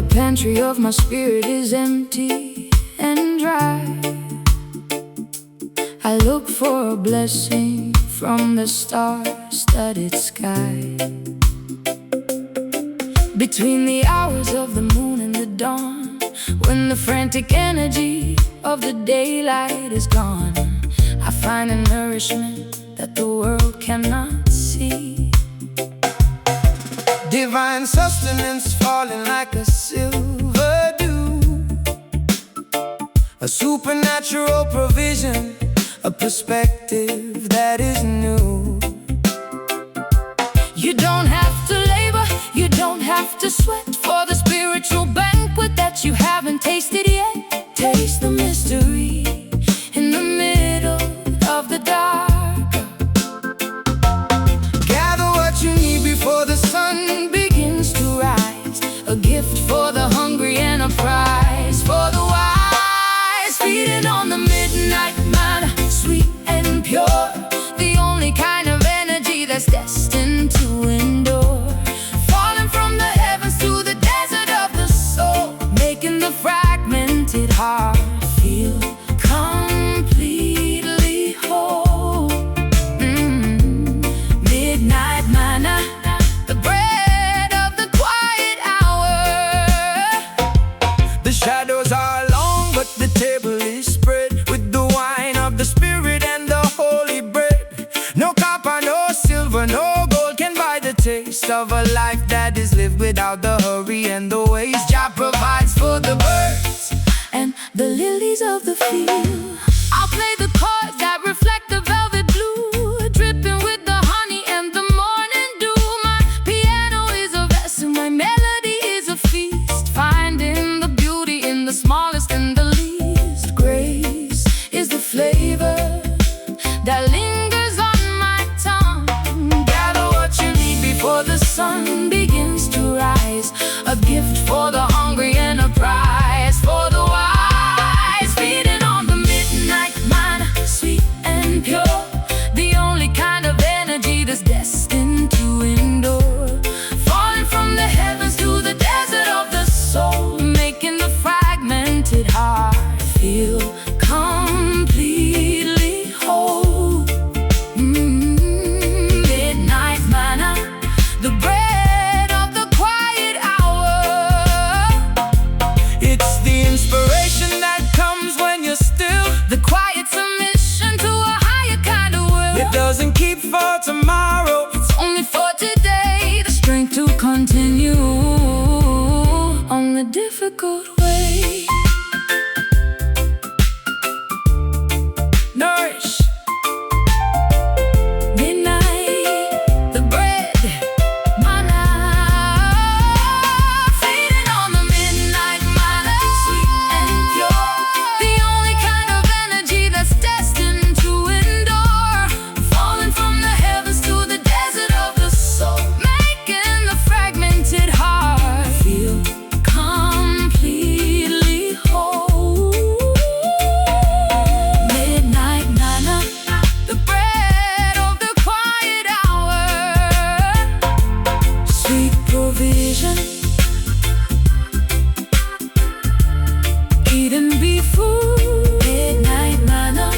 the pantry of my spirit is empty and dry, I look for a blessing from the star-studded sky. Between the hours of the moon and the dawn, when the frantic energy of the daylight is gone, I find a nourishment that the world cannot see. Divine sustenance falling like a silver dew, a supernatural provision, a perspective that is new. You don't have to labor, you don't have to sweat for the spiritual banquet that you haven't tasted yet. Taste the mystery in the middle of the dark. Gather what you need before the sun begins to rise, a gift for the hungry and a prize for the wise. Feeding on the midnight manna, sweet and pure, the only kind of energy that's destined to endure. Falling from the heavens to the desert of the soul, making the fragmented heart feel completely whole. Midnight manna, the bread of the quiet hour. The shadows are long, but the table is spread with the wine of the spirit and the holy bread. No copper, no silver, no gold can buy the taste of a life that is lived without the hurry and the waste. Jah provides for the birds and the lilies of the field. I'll play the chords that reflect the velvet blue, dripping with the honey and the morning dew. My piano is a vessel, my melody is a feast, finding the beauty in the smallest and the least. Grace is the flavor that lingers on my tongue. Gather what you need before the sun begins to rise, a gift for the hungry and a prize for the wise. Feeding on the midnight manna, sweet and pure, the only kind of energy that's destined to endure. Falling from the heavens to the desert of the soul, making the fragmented heart feel completely whole. Midnight manna, the bread of the quiet hour. It's the inspiration that comes when you're still, The quiet submission to a higher kind of will. it doesn't keep for tomorrow. It's only for today, the strength to continue on the difficult way. Nourish, Midnight, the bread, manna. Feeding on the midnight manna, sweet and pure, the only kind of energy that's destined to endure. Falling from the heavens to the desert of the soul, making the fragmented heart feel completely whole. Midnight manna, the bread of the quiet hour. Sweet provision, eat and be full. Midnight manna.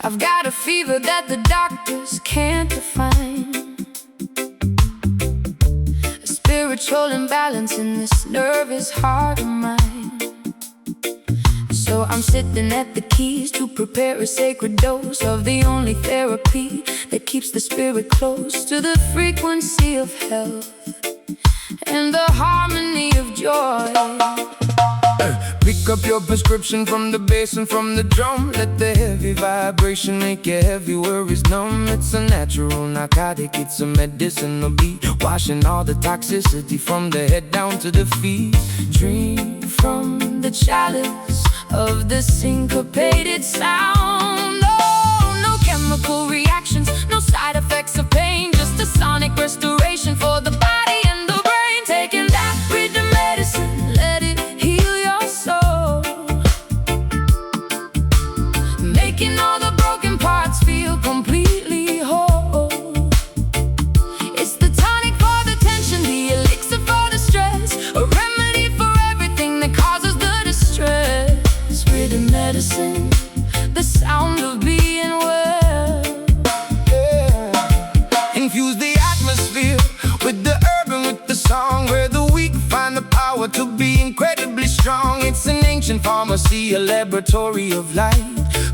I've got a fever that the doctors can't define, a spiritual imbalance in this nervous heart of mine. I'm sitting at the keys to prepare a sacred dose of the only therapy that keeps the spirit close to the frequency of health and the harmony of joy. Pick up your prescription from the bass and from the drum. Let the heavy vibration make your heavy worries numb. It's a natural narcotic, it's a medicinal beat, washing all the toxicity from the head down to the feet. Drink from the chalice of the syncopated sound. Oh, no chemical reactions, no side effects of pain, just a sonic restoration for the body and the brain. Taking that rhythm medicine, let it heal your soul, making all the broken parts feel completely whole. It's the tonic for the tension, the elixir for the stress, a remedy for everything that causes the distress. Rhythm medicine, the sound of being well. Infuse the atmosphere with the herb and with the song, where the weak find the power to be incredibly strong. It's an ancient pharmacy, a laboratory of light,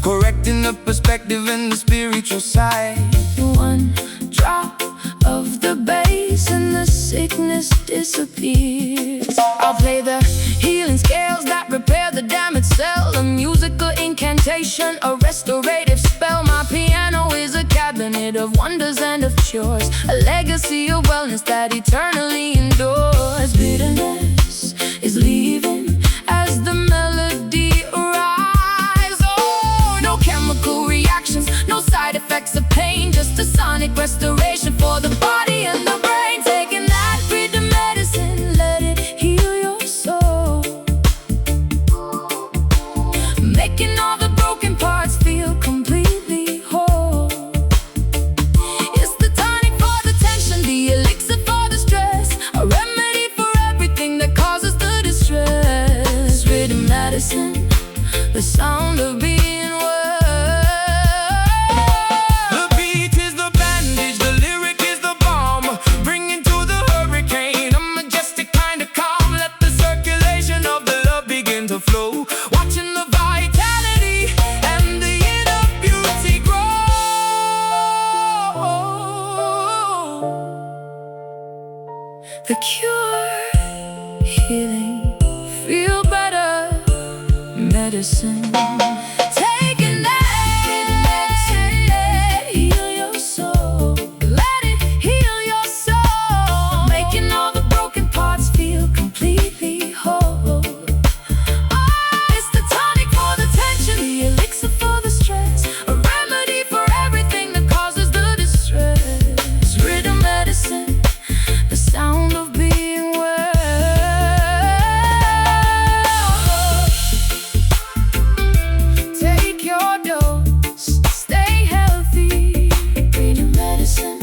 correcting the perspective and the spiritual side. One drop of the bass and the sickness disappears. I'll play the healing scales that repair the damaged cell, a musical incantation, a restorative spell. My piano is a cabinet of wonders and of chores, a legacy of wellness that eternally endures. Bitterness is leaving as the melody arrives. Oh, no chemical reactions, no side effects of pain, just a sonic restoration for the body and the brain. Taking that rhythm medicine, let it heal your soul, making all the broken parts feel completely whole. It's the tonic for the tension, the elixir for the stress, a remedy for everything that causes the distress. Rhythm medicine, the sound of being well. The beat is the bandage, the lyric is the balm, bringing to the hurricane a majestic kind of calm. Let the circulation of the love begin to flow, watching the vitality and the inner beauty grow. The cure, healing, feel better, medicine. Taking that, heal your soul, let it heal your soul, making all the broken parts feel completely whole. It's the tonic for the tension, the elixir for the stress, a remedy for everything that causes the distress. Rhythm medicine, the sound of being well. Take your dose, stay healthy. Rhythm medicine.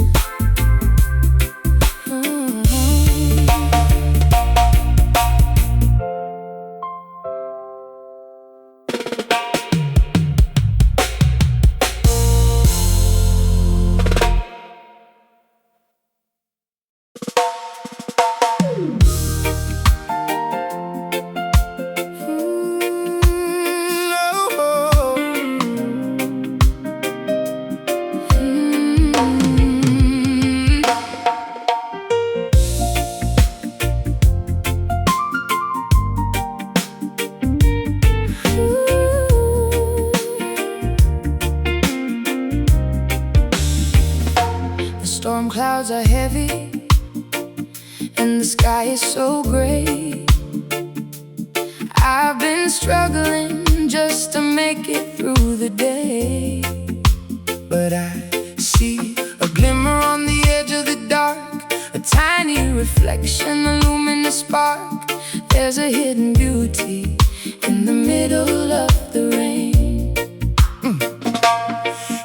The storm clouds are heavy and the sky is so gray. I've been struggling just to make it through the day, But I see a glimmer on the edge of the dark, a tiny reflection, a luminous spark. There's a hidden beauty in the middle of the rain.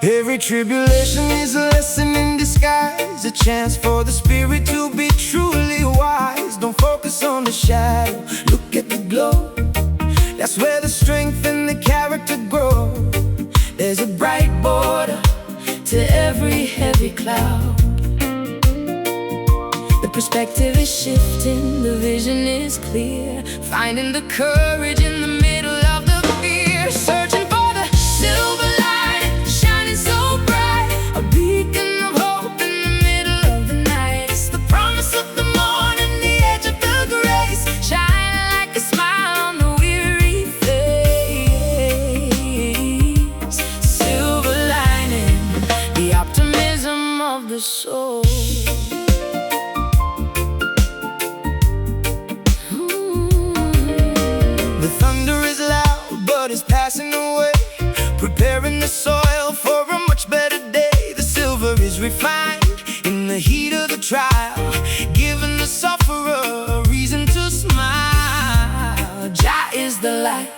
every tribulation is a lesson in disguise, a chance for the spirit to be truly wise. Don't focus on the shadow, look at the glow. That's where the strength and the character grow. There's a bright border To every heavy cloud, the perspective is shifting, the vision is clear, finding the courage in the middle of the fear. passing away, preparing the soil for a much better day. The silver is refined in the heat of the trial, giving the sufferer a reason to smile. Jah is the light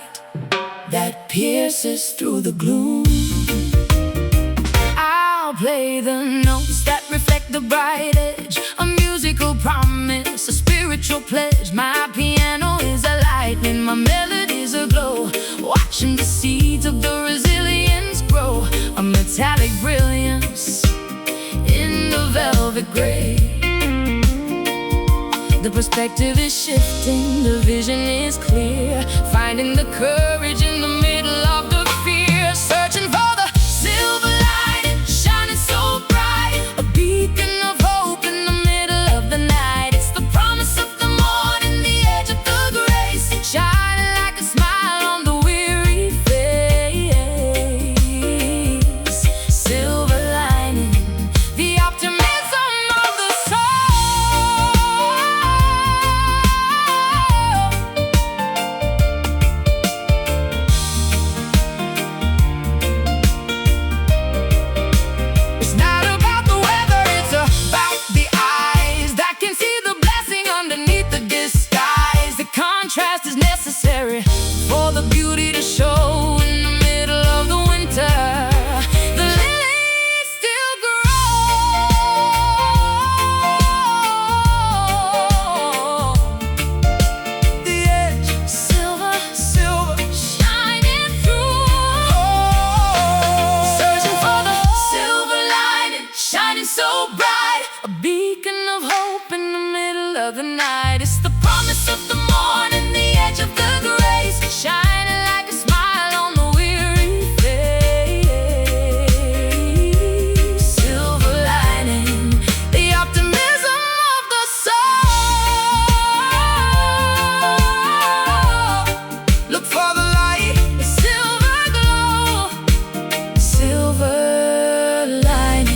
that pierces through the gloom. I'll play the notes that reflect the bright edge, a musical promise, a spiritual pledge. My piano is a lightning, my melodies aglow, watching the seeds of the resilience grow. A metallic brilliance in the velvet gray. The perspective is shifting, the vision is clear, finding the courage in the middle of the fear. Searching for the silver lining, shining so bright, a beacon of hope in the middle of the night. It's the promise of the morning, the edge of the grace, shining like a smile on the weary face. Silver lining, the optimism of the soul. It's not about the weather, it's about the eyes that can see the blessing underneath the disguise. The contrast is necessary for the beauty to show in the middle of the winter. The lilies still grow. The edge, silver, silver, shining through. Searching for the silver lining, shining so bright, a beacon of hope in the middle of the night. It's the promise of the morning, the edge of the grace, shining like a smile on the weary face. Silver lining, the optimism of the soul. Look for the light, the silver glow, silver lining.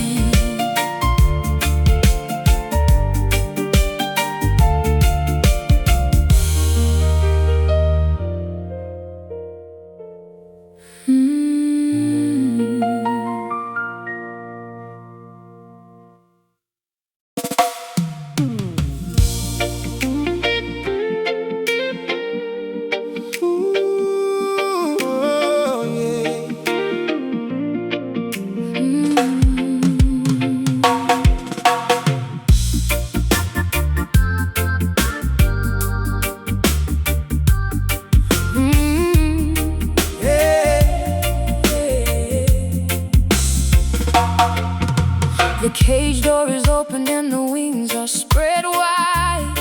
The cage door is open and the wings are spread wide.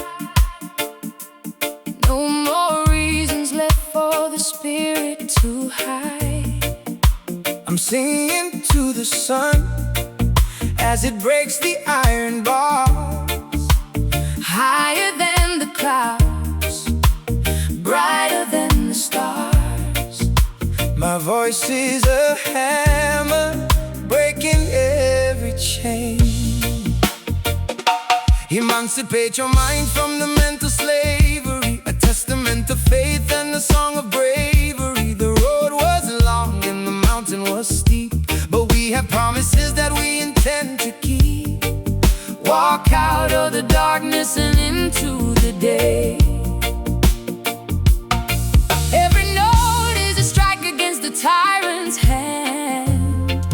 No more reasons left for the spirit to hide. I'm singing to the sun as it breaks the iron bars. Higher than the clouds, brighter than the stars. My voice is a hammer, breaking every chain. Emancipate your mind from the mental slavery, a testament of faith and a song of bravery. The road was long and the mountain was steep, but we have promises that we intend to keep. Walk out of the darkness and into the day. Every note is a strike against the tyrant's hand,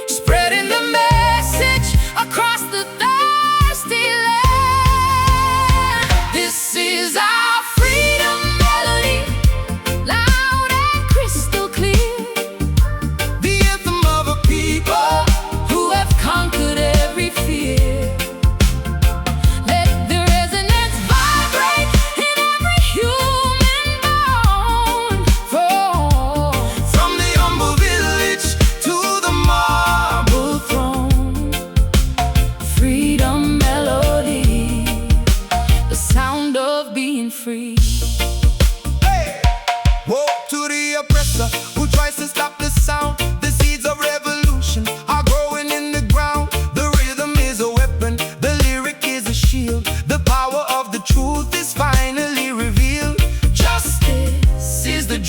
spreading the message across the thirsty land. This is our freedom melody, loud and crystal clear. The anthem of a people who have conquered every fear. Let the resonance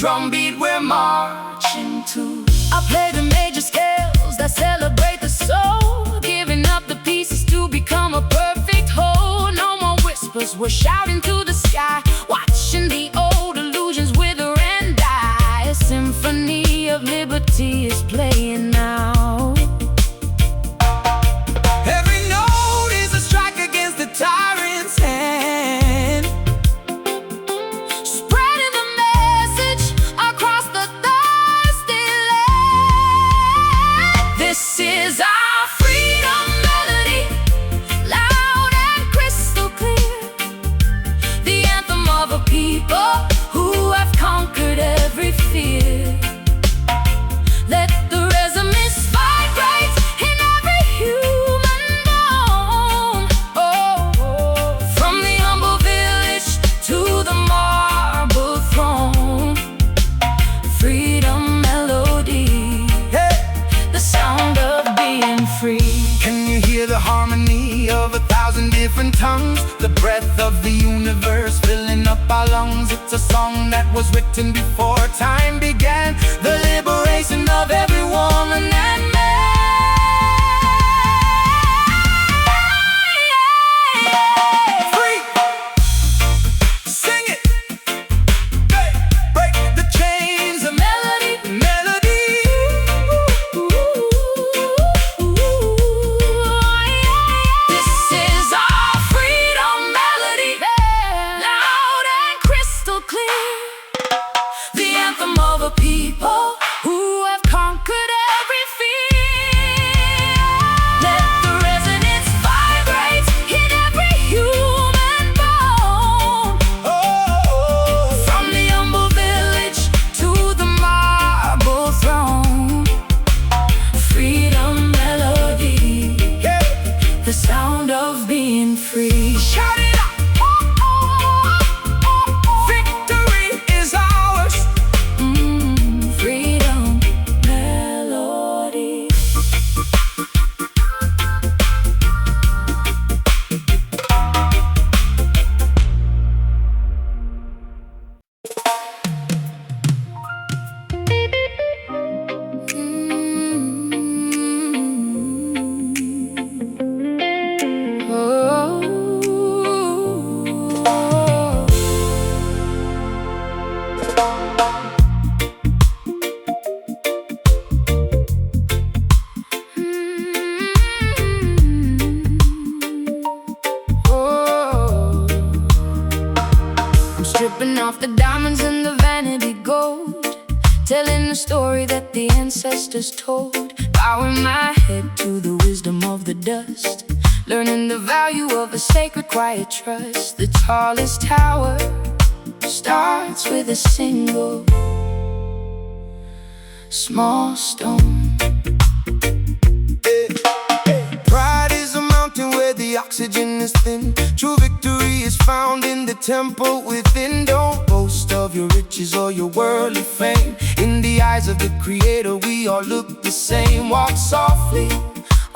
drum beat we're marching to. I play the major scales that celebrate the soul, giving up the pieces to become a perfect whole. No more whispers, we're shouting to the sky, watching the old illusions wither and die. A symphony of liberty is playing now. Every note is a strike against the tyrant's hand, Spreading the message across the thirsty land. This is our freedom melody, loud and crystal clear. The anthem of a people who have conquered every fear. Let the resonance vibrate in every human bone. Oh, from the humble village to the marble throne. Freedom melody, hey. the sound of being free. Can you hear the harmony of 1,000 different tongues? The breath of the universe filling up our lungs. It's a song that was written before time began. The liberation of every woman and man. Free! Sing it! Hey! Break the chains of Melody, melody. this is our freedom melody, loud and crystal clear. The anthem of a people who have conquered every fear. Let the resonance vibrate in every human bone. Oh, From the humble village to the marble throne. Freedom melody, yeah. the sound of being free. Shout it out! Victory is ours. Freedom melody. I'm stripping off the diamonds and the vanity gold, telling the story that the ancestors told. Bowing my head to the wisdom of the dust, learning the value of a sacred quiet trust. The tallest tower starts with a single small stone. Pride is a mountain where the oxygen is thin. True victory is found in the temple within. Don't boast of your riches or your worldly fame. In the eyes of the Creator, we all look the same. Walk softly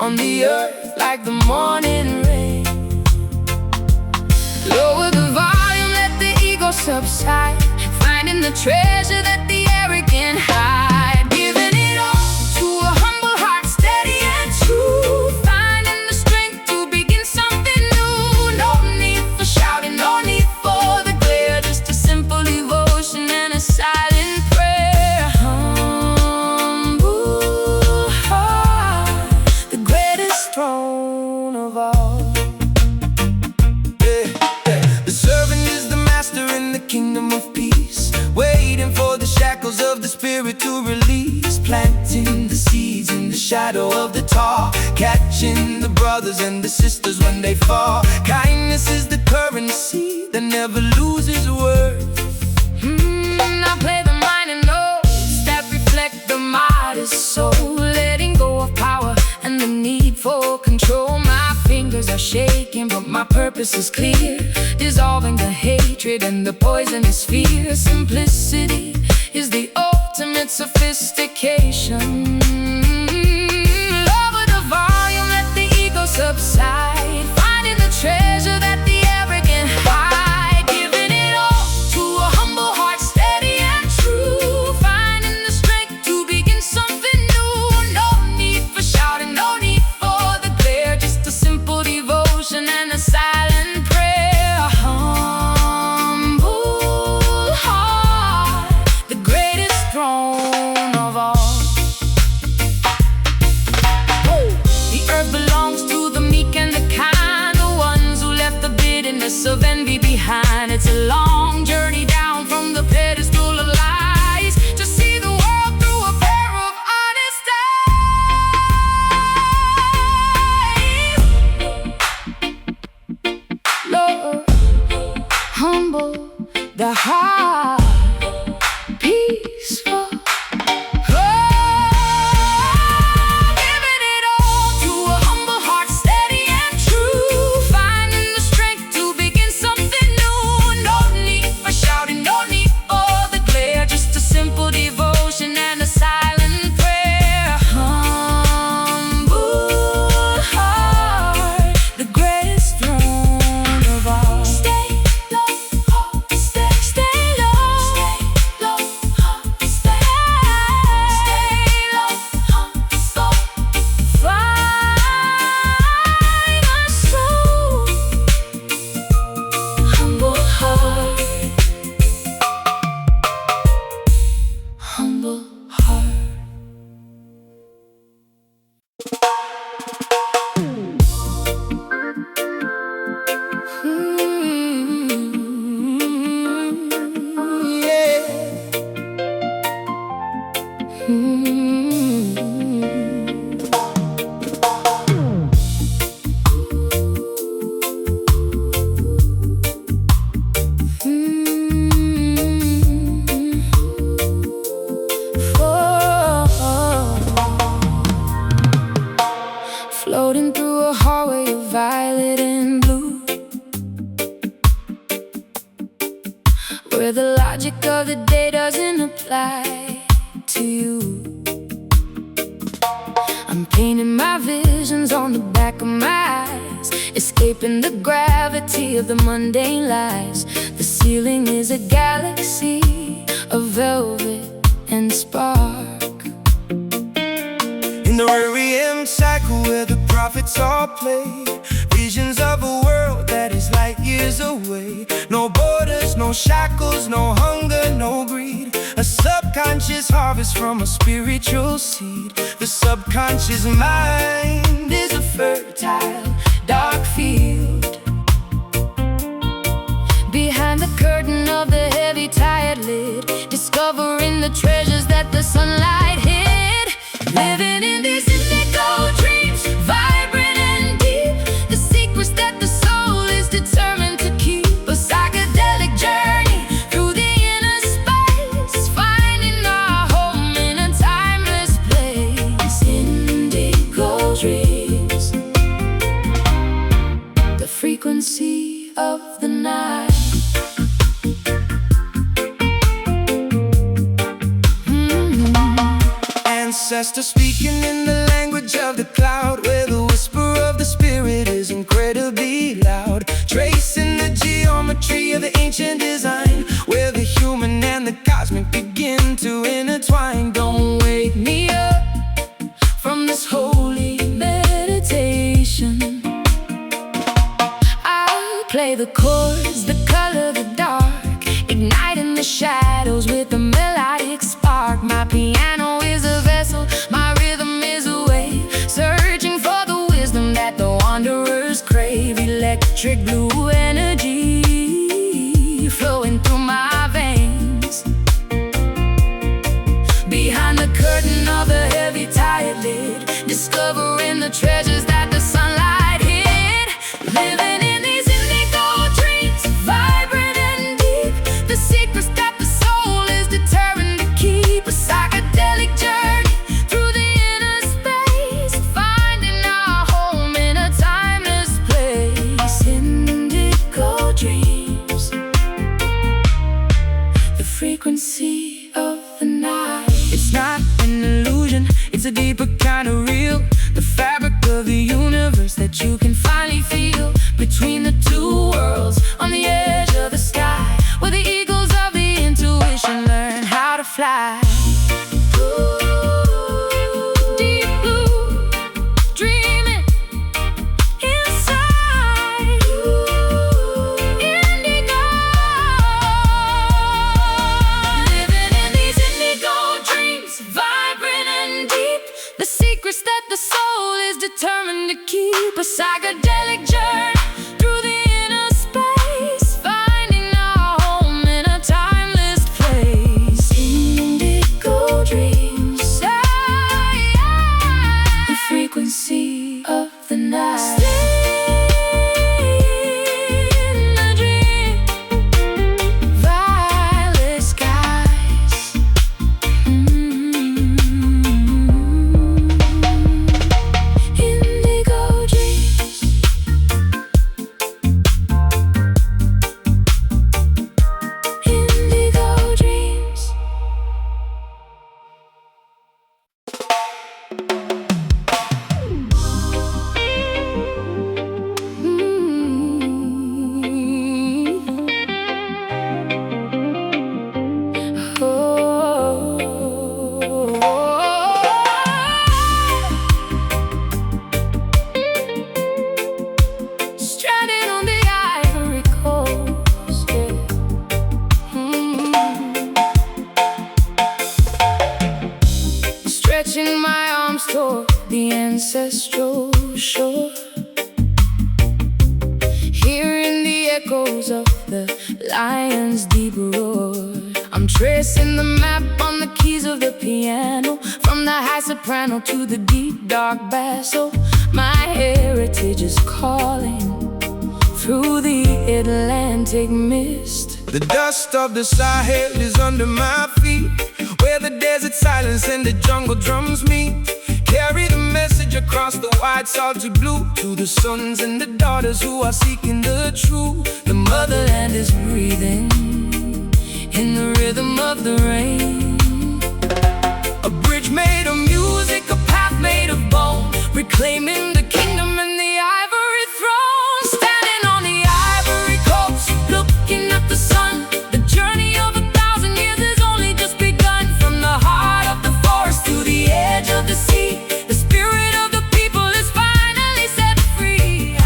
on the earth like the morning rain. Lower the volume, let the ego subside, finding the treasure that the arrogant hide. Giving it all to a humble heart, steady and true, finding the strength to begin something new. No need for shouting, no need for the glare, just a simple devotion and a silent prayer. Humble heart, the greatest throne of all. The servant is the master in the kingdom of peace, waiting for the shackles of the spirit to release. Planting the seeds in the shadow of the tall, catching the brothers and the sisters when they fall. Kindness is the currency that never loses worth. I play the minor notes that reflect the modest soul, letting go of power and the need for control. My fingers are shaking, but my purpose is clear, dissolving the hatred and the poisonous fear. Simplicity is the ultimate sophistication. Lower the volume, let the ego subside, finding the treasure that the arrogant hide. Giving it all to a humble heart, steady and true, peaceful. Floating through a hallway of violet and blue, where the logic of the day doesn't apply to you. I'm painting my visions on the back of my eyes, escaping the gravity of the mundane lies. The ceiling is a galaxy of velvet and spark. In the REM cycle where the prophets all play, visions of a world that is light years away. No borders, no shackles, no hunger, no greed. A subconscious harvest from a spiritual seed. The subconscious mind is a fertile, dark field. Behind the curtain of the heavy tired lid, discovering the treasures that the sunlight hid. Living in these indigo dreams, vibrant and deep. The secrets that the soul is determined to keep. A psychedelic journey through the inner space, finding our home in a timeless place. Indigo dreams, the frequency of the night. Ancestor speaking in the language of the cloud, where the whisper of the spirit is incredibly loud. Tracing the geometry of the ancient design, where the human and the cosmic begin to intertwine. Don't wake me up from this holy meditation. I'll play the chords that color the dark, igniting the shadows with a melodic spark. My piano is a vessel, my rhythm is a wave, searching for the wisdom that the wanderers crave. Electric blue energy flowing through my veins. Behind the curtain of the heavy tired lid, discovering the treasures that the sunlight hid. Living in these indigo dreams, vibrant and deep. The secrets that the soul is determined to keep. A psychedelic journey through the inner space, finding our home in a timeless place. Indigo dreams, the frequency of the night. It's not an illusion, it's a deeper kind of real. The fabric of the universe that you can finally feel. Between the two worlds, on the edge of the sky, where the eagles of the intuition learn how to fly. Deep blue, dreaming inside. Indigo, living in these indigo dreams, vibrant and deep. The secrets that the soul is determined to keep. A psychedelic journey through the inner space, finding our home in a timeless place. Indigo dreams, the frequency of the night. Stay in the dream, violet skies. ancestral shore, hearing the echoes of the lion's deep roar. I'm tracing the map on the keys of the piano, from the high soprano to the deep dark basso. My heritage is calling through the Atlantic mist. The dust of the Sahel is under my feet, where the desert silence and the jungle drums meet. Carry the message across the wide salty blue to the sons and the daughters who are seeking the truth. The motherland is breathing in the rhythm of the rain. A bridge made of music, a path made of bone, reclaiming the kingdom and the ivory throne. Standing on the ivory coast, looking at the sun. The journey of 1,000 years has only just begun. From the heart of the forest to the edge of the sea, the spirit of the people is finally set free.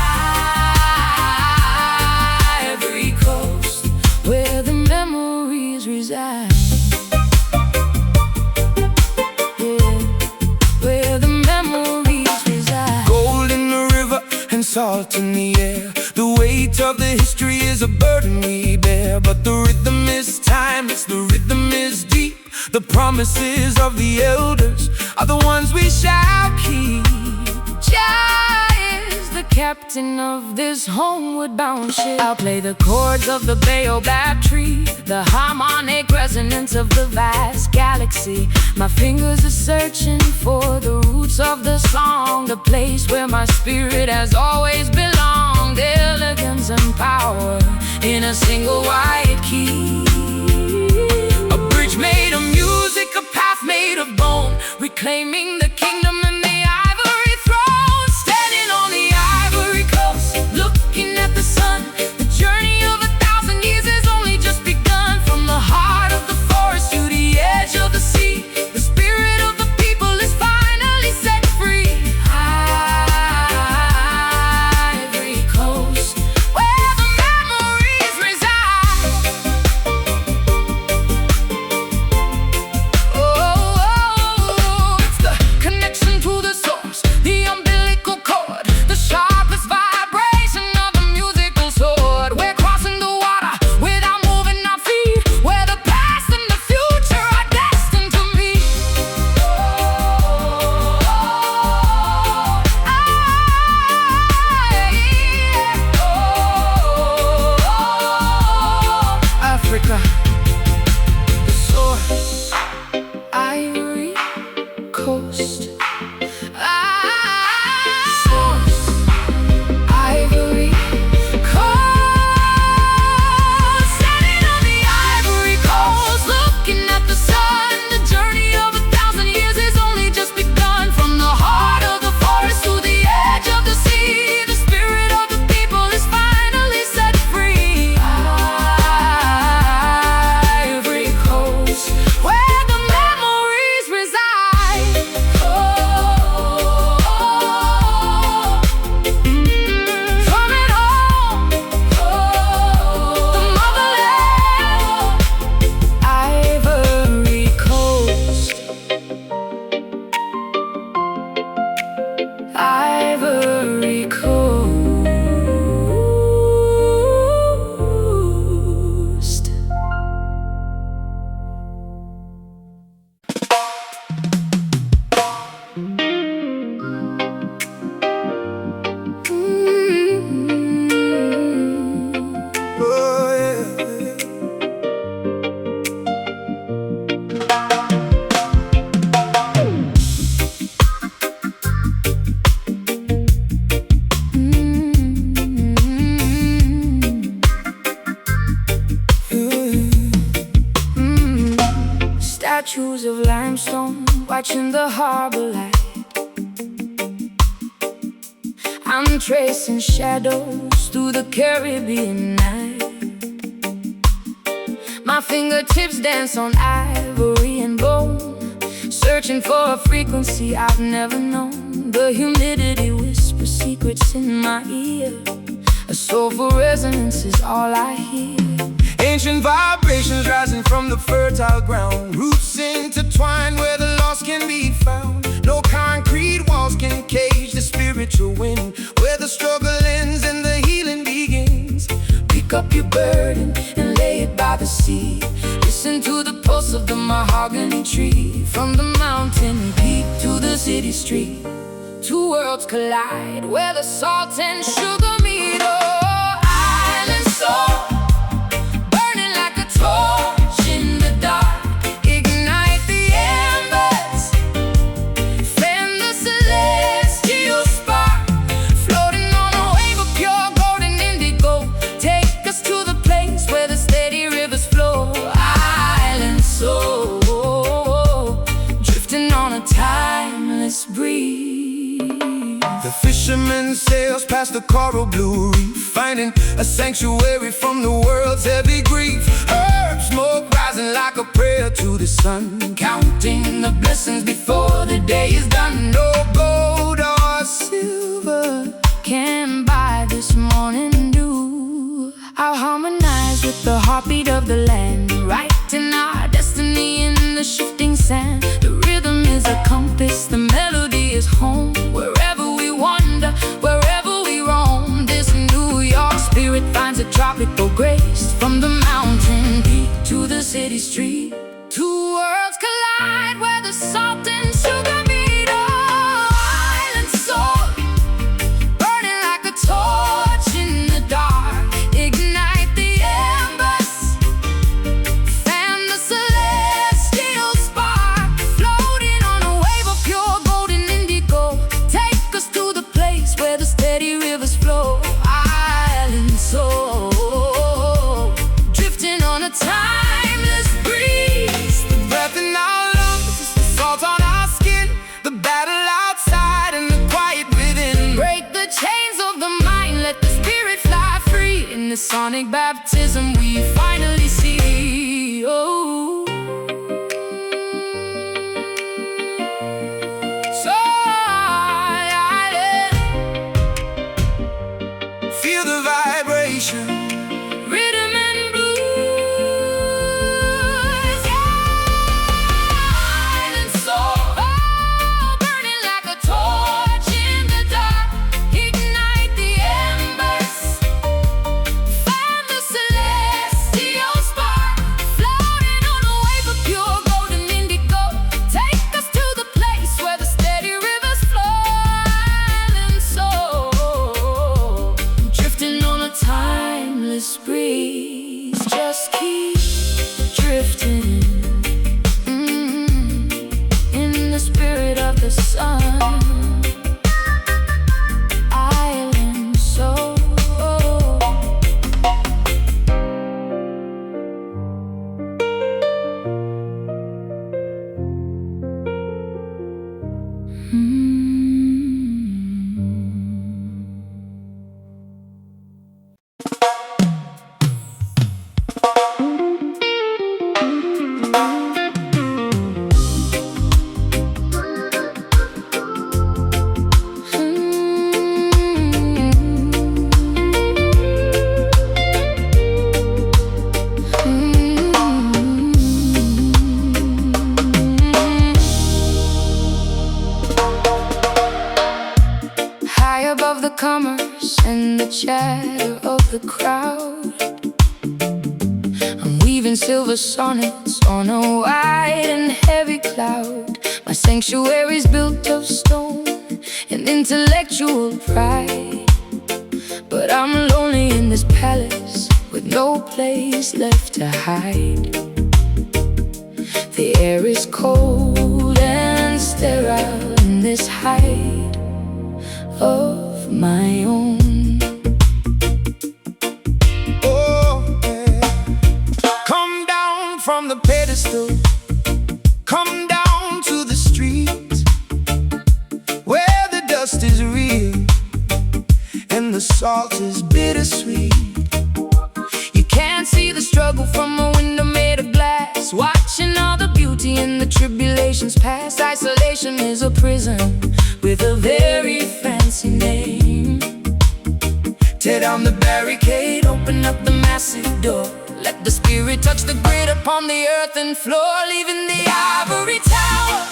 Ivory coast, where the memories reside. Salt in the air, the weight of the history is a burden we bear. But the rhythm is timeless, the rhythm is deep. The promises of the elders are the ones we shall keep. Jah is the captain of this homeward bound ship. I'll play the chords of the baobab tree, the harmonic resonance of the vast galaxy. My fingers are searching for the roots of the song, the place where my spirit has always belonged. Elegance and power in a single white key. A bridge made of music, a path made of bone, reclaiming the kingdom and the ivory throne. Standing on the ivory coast, looking at the sun. The journey of 1,000 years has only just begun. From the heart of the forest to the edge of the sea, the spirit of the people is finally set free. Ivory coast, where the memories reside. Oh, it's the connection to the source, the umbilical cord, the sharpest vibration of the musical sword. We're crossing the water without moving our feet, where the past and the future are destined to meet. Africa, the source. Ivory Coast. Ivory Coast. Standing on the ivory coast, looking at the sun. The journey of 1,000 years has only just begun. From the heart of the forest to the edge of the sea, the spirit of the people is finally set free. Ivory Coast, where the memories reside. Coming home, the motherland. Ivory Coast. Ivory Coast. Oh, yeah. Statues of limestone watching the harbor light. I'm tracing shadows through the Caribbean night. My fingertips dance on ivory and bone, searching for a frequency I've never known. The humidity whispers secrets in my ear. A soulful resonance is all I hear. Ancient vibrations rising from the fertile ground, roots intertwined where the lost can be found. No concrete walls can cage this the pulse of the mahogany tree. From the mountain peak to the city street, two worlds collide where the salt and sugar meet. Oh, island soul, burning like a torch in the dark. Ignite the embers, fan the celestial spark. Floating on a wave of pure golden indigo, take us to the place where the steady rivers flow. Island soul, drifting on a timeless breeze. The fisherman sails past the coral blue reef, finding a sanctuary from the world's heavy grief. Herb smoke rising like a prayer to the sun, Counting the blessings before the day is done. no gold or silver Can buy this morning dew. I'll harmonize with the heartbeat of the land, writing our destiny in the shifting sand. The rhythm is a compass, the melody is home. Wherever we wander, wherever we roam, this New York spirit finds a tropical grace. From the mountain peak to the city street, two worlds collide where the salt and sugar meet. Oh, island soul, burning like a torch in the dark. Ignite the embers, fan the celestial spark. Floating on a wave of pure golden indigo, take us to the place where the steady rivers flow. Island soul, drifting on a timeless breeze. The breath in our lungs, the salt on our skin, the battle outside and the quiet within. Break the chains of the mind, let the spirit fly free. In the sonic baptism we finally see. Oh, so island, Feel the vibration, rhythm and blues. Yeah, island soul, oh, burning like a torch in the dark. Ignite the embers, fan the celestial spark. Floating on a wave of pure golden indigo, take us to the place where the steady rivers flow. Island soul, drifting on a timeless breeze. Just keep drifting, in the spirit of the sun. Island soul. High above the commerce and the chatter of the crowd, I'm weaving silver sonnets on a wide and heavy cloud. My sanctuary's built of stone and intellectual pride, but I'm lonely in this palace with no place left to hide. The air is cold and sterile in this hide of my own. oh yeah. Come down from the pedestal, come down to the street, where the dust is real and the salt is bittersweet. You can't see the struggle from a window made of glass, watching all the beauty and the tribulations past. Isolation is a prison with a very fancy name. Tear down the barricade, open up the massive door. Let the spirit touch the grid upon the earthen floor, leaving the ivory tower,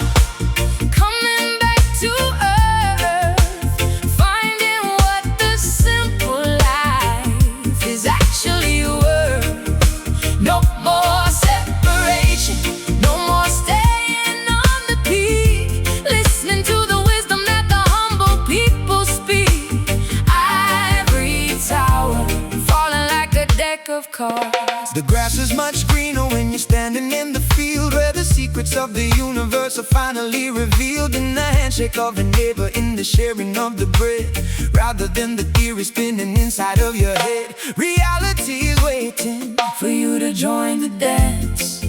coming back to earth, finding what the simple life is actually worth. No more separation, cars. The grass is much greener when you're standing in the field, where the secrets of the universe are finally revealed in the handshake of a neighbor, in the sharing of the bread, rather than the theory spinning inside of your head. Reality is waiting For you to join the dance.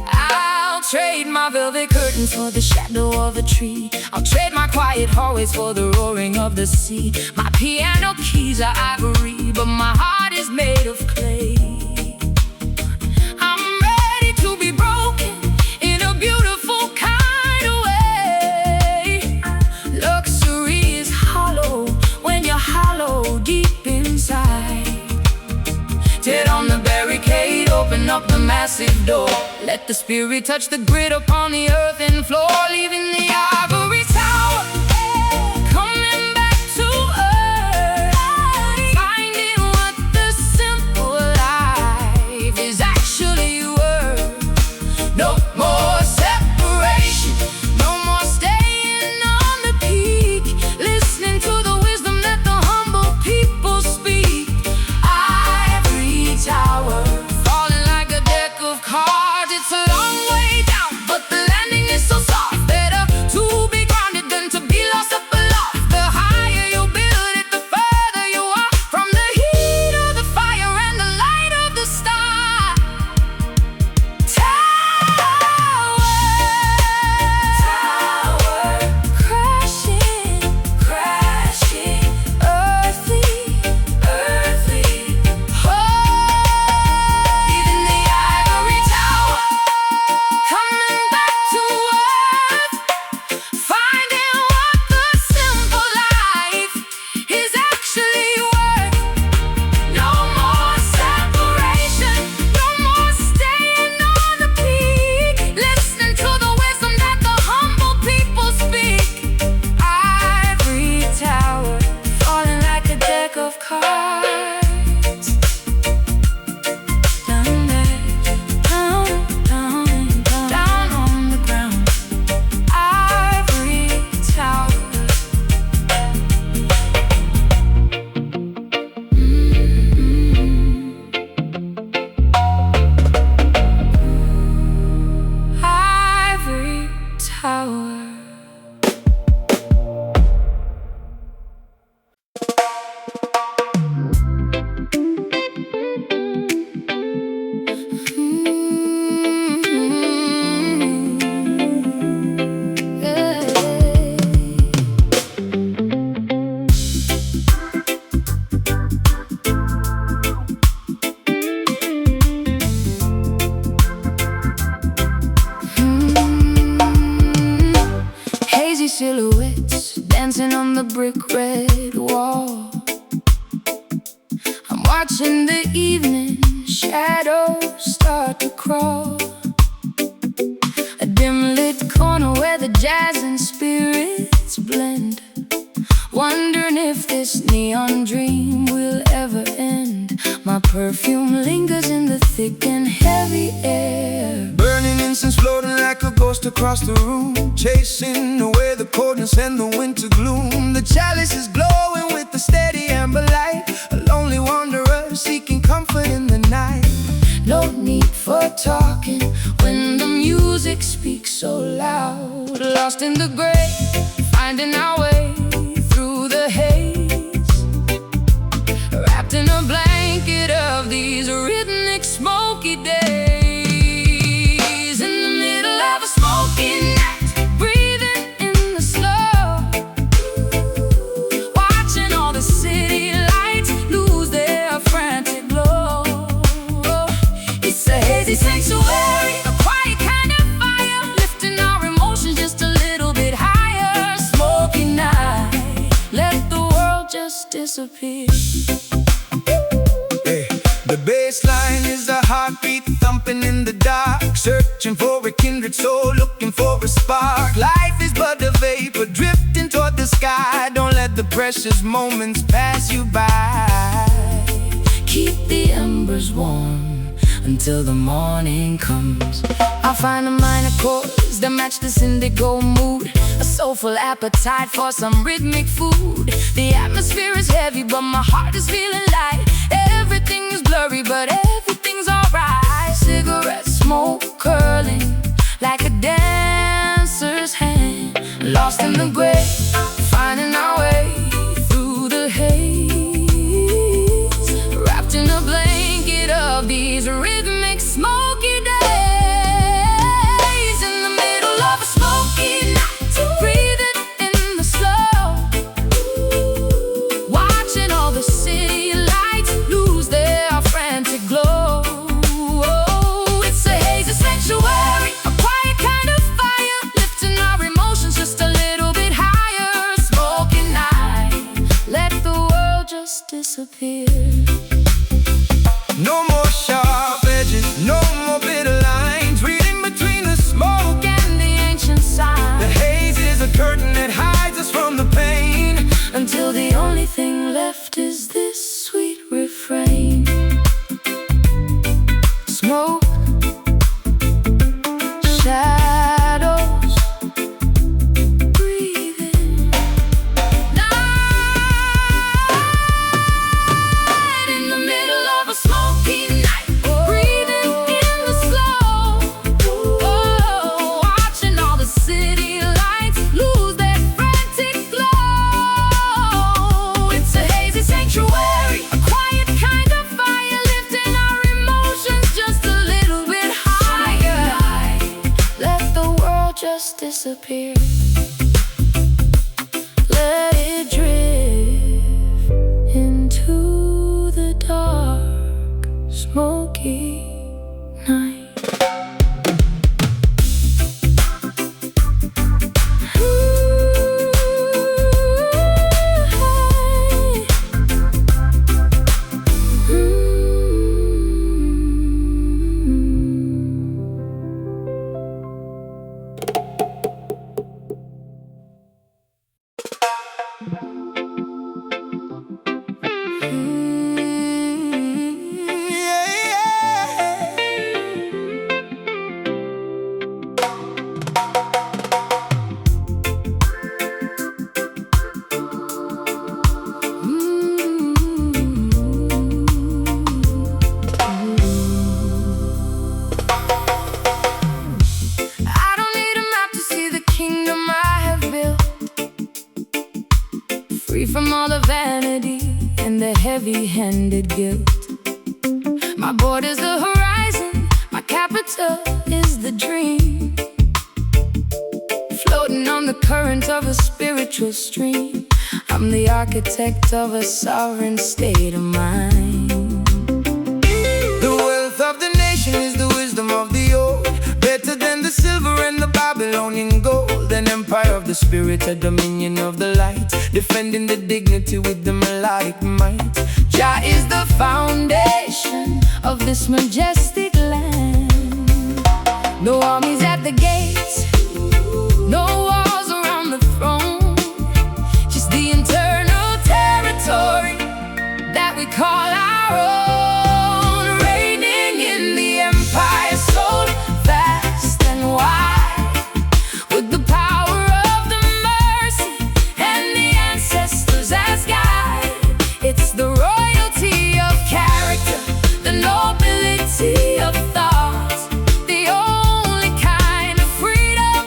I'll trade my velvet curtains for the shadow of a tree. I'll trade my quiet hallways for the roaring of the sea. My piano keys are ivory, but my heart is made of clay. I'm ready to be broken in a beautiful kind of way. Luxury is hollow when you're hollow deep inside. Tear down the barricade, open up the massive door. Let the spirit touch the grid upon the earthen floor, leaving the ivory tower, coming back to earth, finding what the simple life is actually worth. No more separation, no more staying on the peak, listening to the wisdom that the humble people speak. Ivory tower, falling like a deck of cards. It's a long way down, but the landing is so soft. Better to be grounded than to be lost up aloft. The higher you build it, the further you are from the heat of the fire and the light of the star. Tower, crashing, earthly, leaving the ivory tower, coming back to earth, finding what the simple life is actually worth. No more separation, no more staying on the peak, listening to the wisdom that the humble people speak. Ivory tower, falling like a deck of cards. Down there, down, down, down, down on the ground. Ivory tower. Ivory tower. Hazy silhouettes dancing on the brick red wall. I'm watching the evening shadows start to crawl. A dim lit corner where the jazz and spirits blend. Wondering if this neon dream will ever end. My perfume lingers in the thick and heavy air. burning incense floating like a ghost across the room, chasing away the coldness and the winter gloom. The chalice is glowing with the steady amber light, a lonely wanderer seeking comfort in the night. No need for talking when the music speaks so loud. Lost in the gray, finding our way through the haze, wrapped in a blanket of these rhythmic smoky days. In the middle of a smoky night, breathing in the slow, watching all the city lights lose their frantic glow. It's a hazy sanctuary, a quiet kind of fire, lifting our emotions just a little bit higher. Smoky night, let the world just disappear. Hey, the bass line is a heartbeat thumping in the dark, searching for a kindred soul, looking for a spark. Life is but a vapor drifting toward the sky. Don't let the precious moments pass you by. Keep the embers warm until the morning comes. I'll find the minor chords that match this indigo mood, a soulful appetite for some rhythmic food. The atmosphere is heavy, but my heart is feeling light. Everything is blue. blurry, but everything's alright. Cigarette smoke curling like a dancer's hand. Lost in the gray, finding our way through the haze. Wrapped in a blanket of these rhythmic smoky days. In the middle of a smoky night, breathing in the slow, watching all the city lights lose their frantic glow. It's a hazy sanctuary, a quiet kind of fire, lifting our emotions just a little bit higher. Smoky night, let the world just disappear. No more sharp edges, no more bitter lines, reading between the smoke And the ancient sign, the haze is a curtain that hides us from the pain, until the only thing left is this sweet refrain. Smoke, shadows, breathing. Night in the middle of a smoky night, breathing in the slow. Watching all the city lights lose their frantic glow. It's a hazy sanctuary, a quiet kind of fire, lifting our emotions just a little bit higher. Let the world just disappear. Let it drift into the dark, smoky night. I don't need a map to see the kingdom I have built, free from all the vanity and the heavy-handed guilt. My border's the horizon, my capital is the dream, floating on the current of a spiritual stream. I'm the architect of a sovereign state of mind. the wealth of the nation is the wisdom of the old, better than the silver and the Babylonian gold. An empire of the spirit, a dominion of the light, defending the dignity with the melodic might. Jah is the foundation of this majestic land. No armies at the gates, no walls around the throne, just the internal territory that we call our own. Reigning in the empire, so vast and wide, with the power of the mercy and the ancestors as guide. It's the royalty of character, the nobility of thought, the only kind of freedom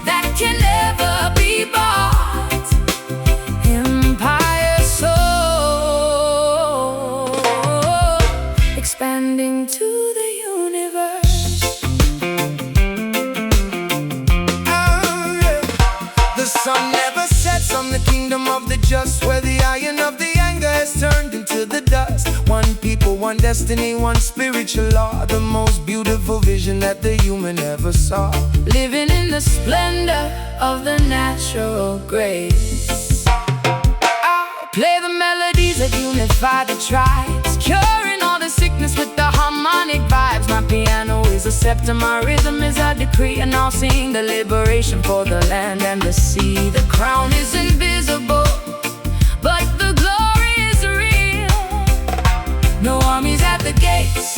that can never be bought. Empire soul, expanding to the universe. The sun never sets on the kingdom of the just, where the iron of the anger has turned into the dust. One people, one destiny, one spiritual law, the most beautiful vision that the human ever saw. Living in the splendor of the natural grace. I'll play the melodies that unify the tribes, curing all the sickness with the harmonic vibes. My piano is a scepter, my rhythm is a decree, and I'll sing the liberation for the land and the sea. The crown is invisible, but the glory is real. No armies at the gates,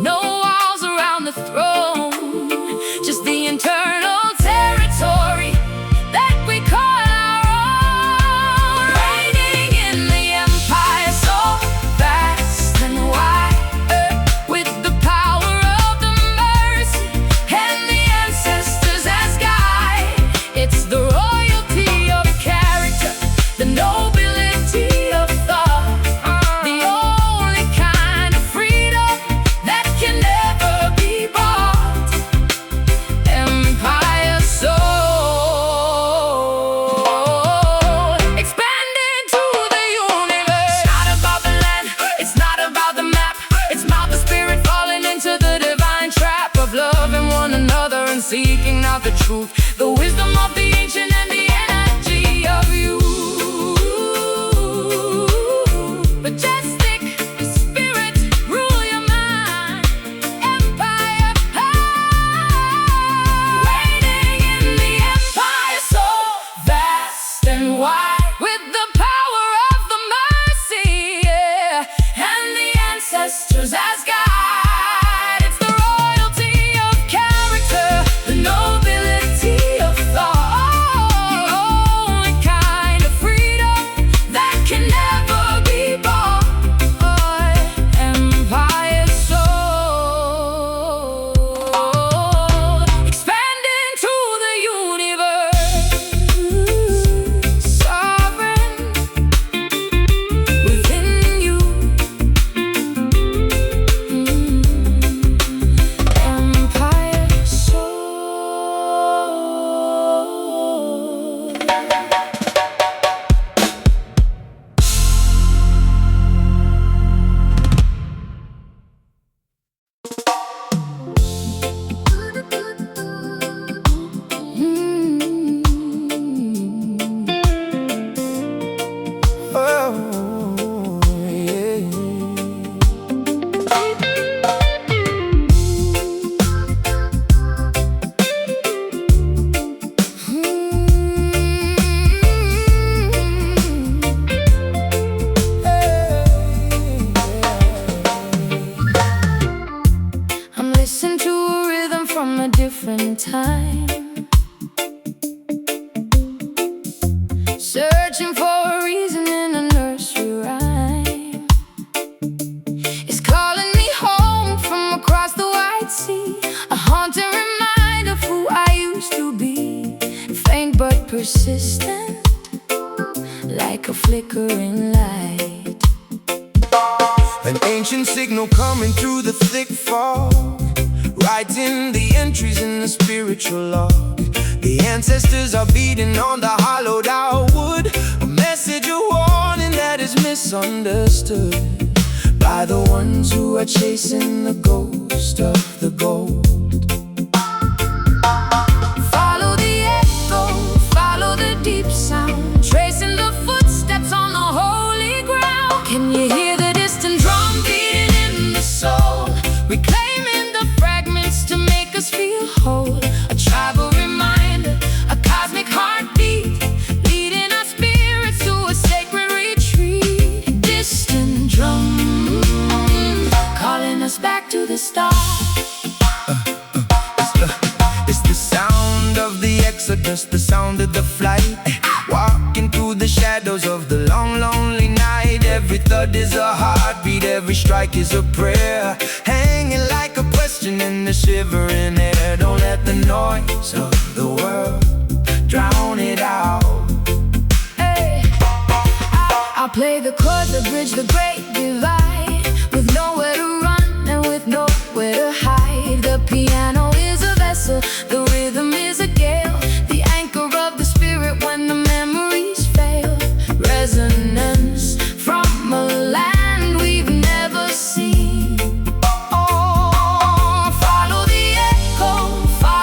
no walls around the throne, just the internal territory that we call our own. Reigning in the empire, so vast and wide. and seeking out the truth, the wisdom of the ancient and the energy of you. Majestic spirit, rule your mind. Empire, reigning in the empire so vast and wide, with the power of the mercy, yeah, and the ancestors as guide. It's the royalty of character, the nobility of thought, only kind of freedom that can never be bought. Empire soul, expanding to the universe, sovereign within you. Empire soul. Oh, yeah. I'm listening to a rhythm from a different time, searching for a reason in a nursery rhyme. It's calling me home from across the wide sea, a haunting reminder of who I used to be, faint but persistent, like a flickering light. An ancient signal coming through the thick fog, writing the entries in the spiritual log. The ancestors are beating on the hollowed out wood, a message, a warning that is misunderstood by the ones who are chasing the ghost of the gold. Follow the echo, follow the deep sound, tracing the footsteps on the holy ground. Can you hear the distant drum beating in the soul, reclaiming the fragments to make us feel whole? A tribal reminder, a cosmic heartbeat, leading our spirits to a sacred retreat. Distant drum, calling us back to the start. It's the sound of the exodus, the sound of the flight, walking through the shadows of the long, lonely night. Every thud is a heartbeat, every strike is a prayer, hanging like a question in the shivering air. Don't let the noise of the world drown it out. Hey, I'll play the chords that bridge the great divide, with nowhere to run and with nowhere to hide. The piano is a vessel, the rhythm is a gale, the anchor of the spirit when the memories fail. Resonance from a land we've never seen. Oh, follow the echo, follow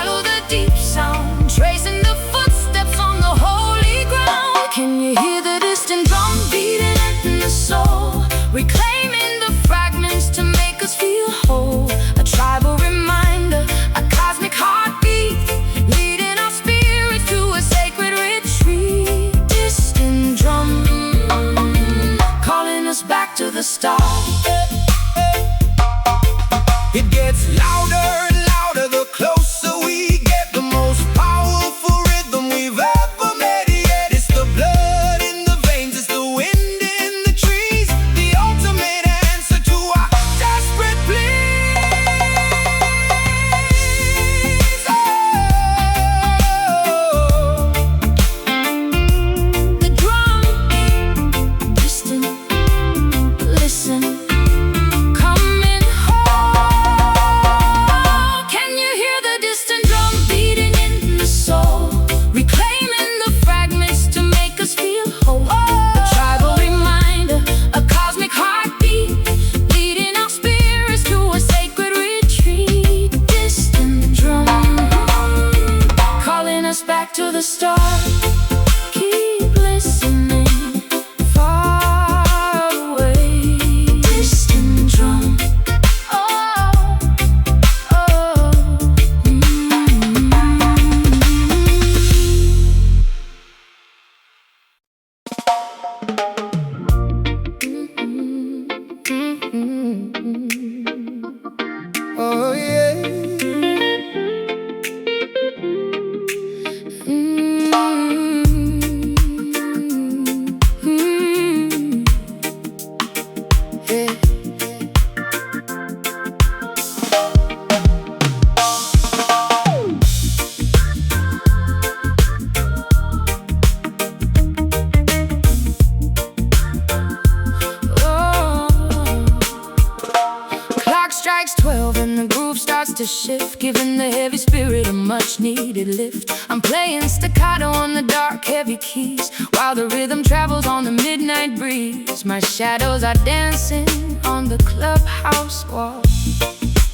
spirit a much needed lift. I'm playing staccato on the dark, heavy keys, while the rhythm travels on the midnight breeze. My shadows are dancing on the clubhouse wall.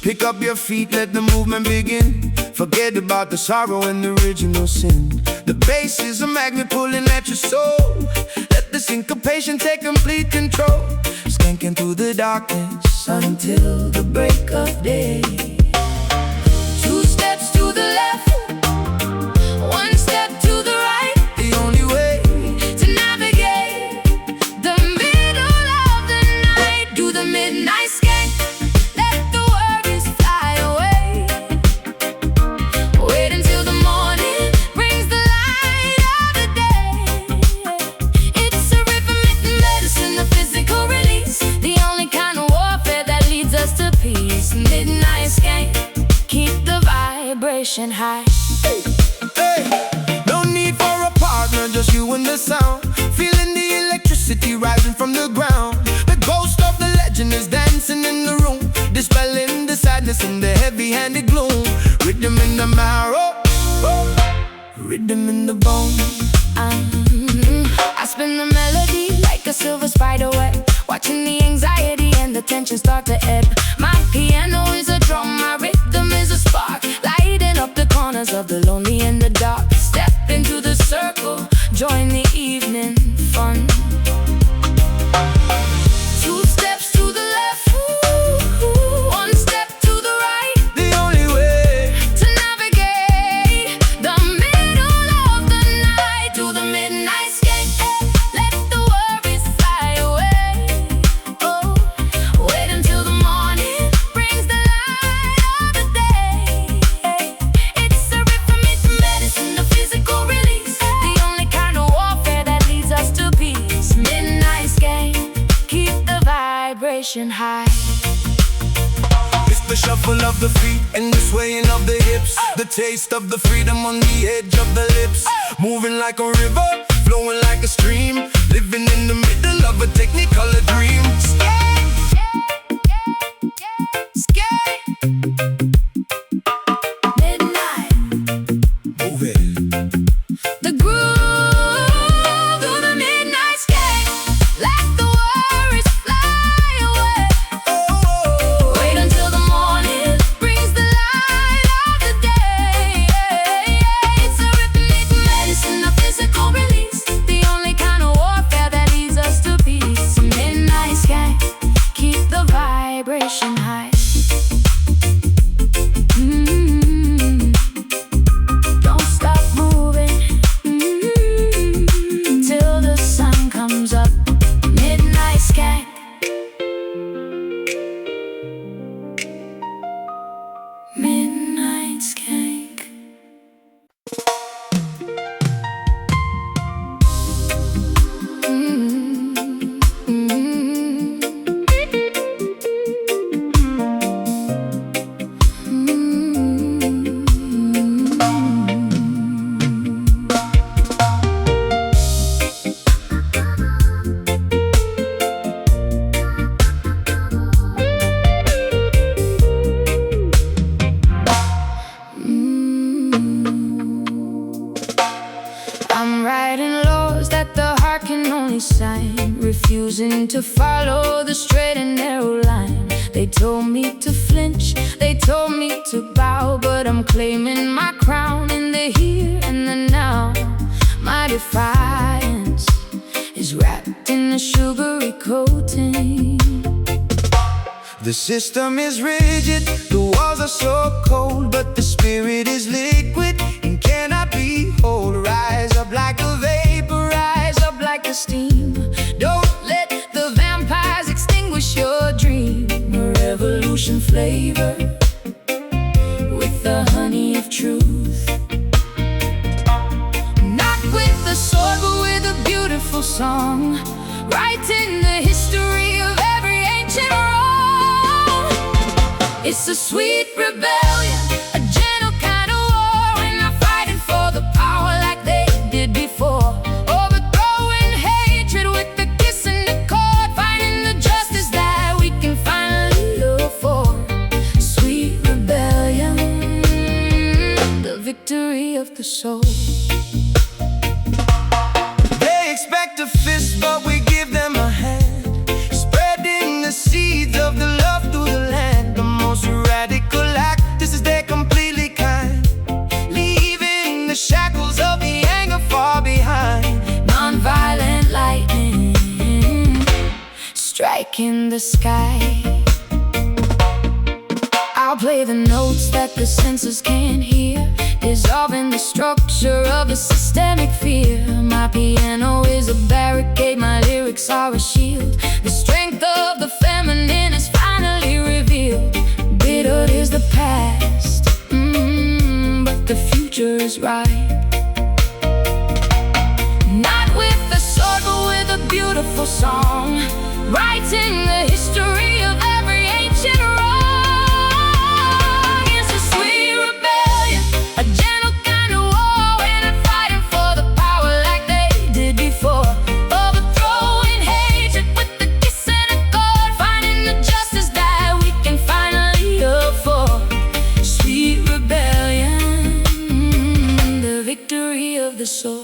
Pick up your feet, let the movement begin. Forget about the sorrow and the original sin. The bass is a magnet pulling at your soul. Let the syncopation take complete control. Skanking through the darkness until the break of day. Two steps to the left, one step to the right. The only way to navigate the middle of the night. Do the midnight skank, let the worries fly away. Wait until the morning brings the light of the day. It's a rhythmic medicine, a physical release, the only kind of warfare that leads us to peace. Midnight skank, keep the vibration high. Hey, no need for a partner, just you and the sound. Feeling the electricity rising from the ground. The ghost of the legend is dancing in the room, dispelling the sadness and the heavy-handed gloom. Rhythm in the marrow, rhythm in the bone. I spin the melody like a silver spider web, watching the anxiety and the tension start to ebb. My piano is a drum, my rhythm is a spark, lighting up the corners of the lonely and the dark. Step into the circle, join the evening fun. Two steps to the left, one step to the right. The only way to navigate the middle of the night. Do the midnight skank, let the worries fly away. Oh, wait until the morning brings the light of the day. It's a rhythmic medicine, a physical release, the only kind of warfare that leads us to peace. Midnight skank, keep the vibration high. it's the shuffle of the feet and the swaying of the hips. The taste of the freedom on the edge of the lips. Moving like a river, flowing like a stream. Living in the middle of a technicolor dream. Midnight, Move it. the groove of the midnight skank, let the worries fly away. Wait until the morning brings the light of the day. It's a rhythmic medicine, a physical release, the only kind of warfare that leads us to peace. Midnight skank, keep the vibration high. Don't stop moving till the sun comes up. Midnight skank. Midnight skank. I'm writing laws that the heart can only sign, refusing to follow the straight and narrow line. They told me to flinch, they told me to bow, but I'm claiming my crown in the here and the now. My defiance is wrapped in a sugary coating. The system is rigid, the walls are so cold, but the spirit is liquid and cannot be whole. Rise up like a vapor, rise up like a steam. Don't let the vampires extinguish your dream. A revolution flavor with the honey of truth. Not with a sword, but with a beautiful song, writing the history of every ancient wrong. It's a sweet rebellion, a gentle kind of war. We're not fighting for the power like they did before, overthrowing hatred with the kiss and the chord, finding the justice that we can finally look for. Sweet rebellion. victory of the soul. They expect a fist, but we give them a hand, spreading the seeds of the love through the land. The most radical act, this is their completely kind, leaving the shackles of the anger far behind. Non-violent lightning striking the sky. I'll play the notes that the senses can't hear, dissolving the structure of a systemic fear. My piano is a barricade, my lyrics are a shield. The strength of the feminine is finally revealed. Bitter is the past, but the future is right. Not with a sword, but with a beautiful song, writing the history of every ancient wrong. It's a sweet rebellion, a gentle kind of war. We're not fighting for the power like they did before, overthrowing hatred with the kiss and a chord, finding the justice that we can finally afford. Sweet rebellion, the victory of the soul.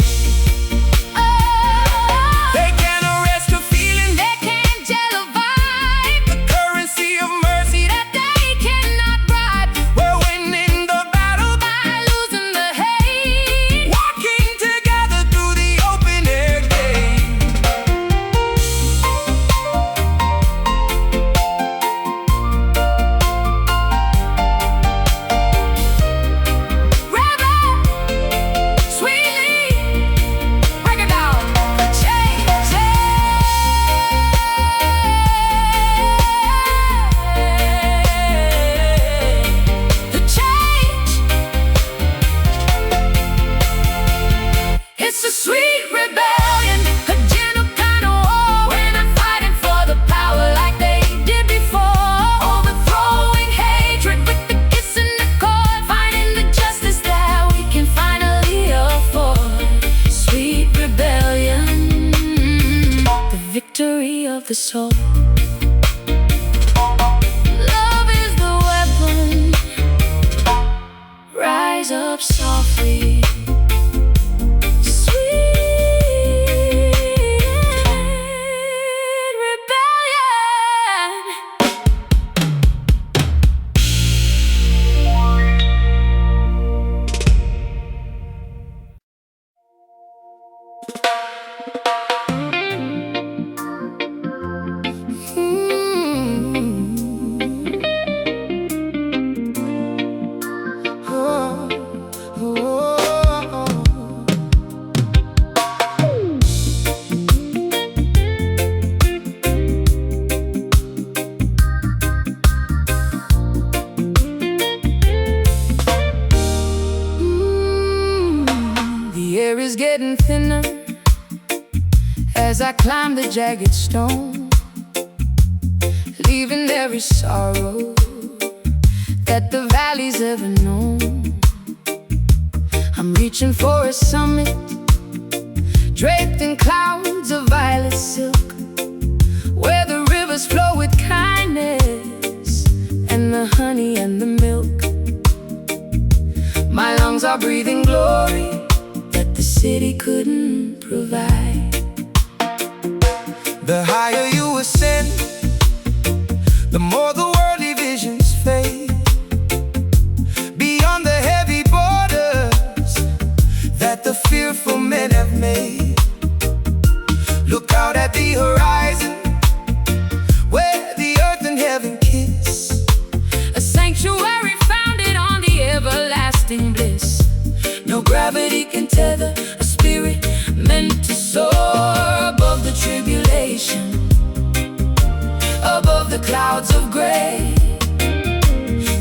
It's a sweet rebellion, a gentle kind of war. We're not fighting for the power like they did before, overthrowing hatred with the kiss and the chord, finding the justice that we can finally afford. Sweet rebellion, the victory of the soul. Love is the weapon, rise up softly. Getting thinner as I climb the jagged stone, leaving every sorrow that the valley's ever known. I'm reaching for a summit draped in clouds of violet silk, where the rivers flow with kindness and the honey and the milk. My lungs are breathing glory the city couldn't provide. The higher you ascend, the more the worldly visions fade. Beyond the heavy borders that the fearful men have made, look out at the horizon where the earth and heaven kiss, a sanctuary founded on the everlasting bliss. No gravity can tether a spirit meant to soar above the tribulation, above the clouds of gray.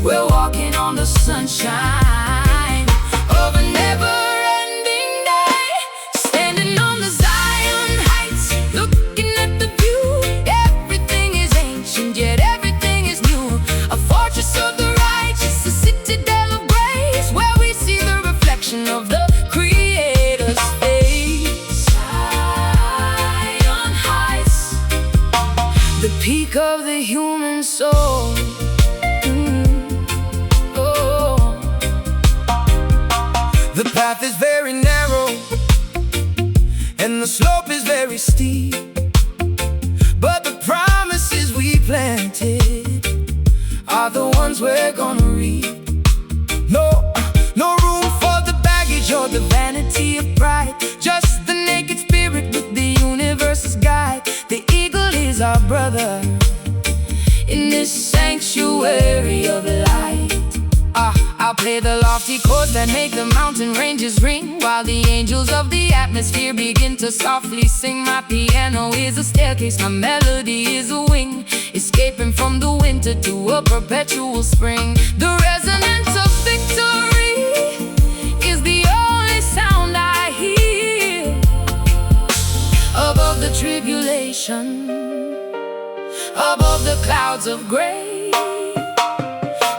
We're walking on the sunshine of a never-ending day, standing on the Zion heights, looking at the view. Everything is ancient, yet everything is new. A fortress of the righteous, a citadel of grace, where we see the reflection of the Creator's face. Zion heights, the peak of the human soul. The path is very narrow and the slope is very steep, but the promises we planted are the ones we're gonna reap. No room for the baggage or the vanity of pride, just the naked spirit with the universe's guide. The eagle is our brother in this sanctuary of light. I'll play the lofty chords that make the mountain ranges ring, while the angels of the atmosphere begin to softly sing. My piano is a staircase, my melody is a wing, escaping from the winter to a perpetual spring. The resonance of victory is the only sound I hear above the tribulation, above the clouds of gray.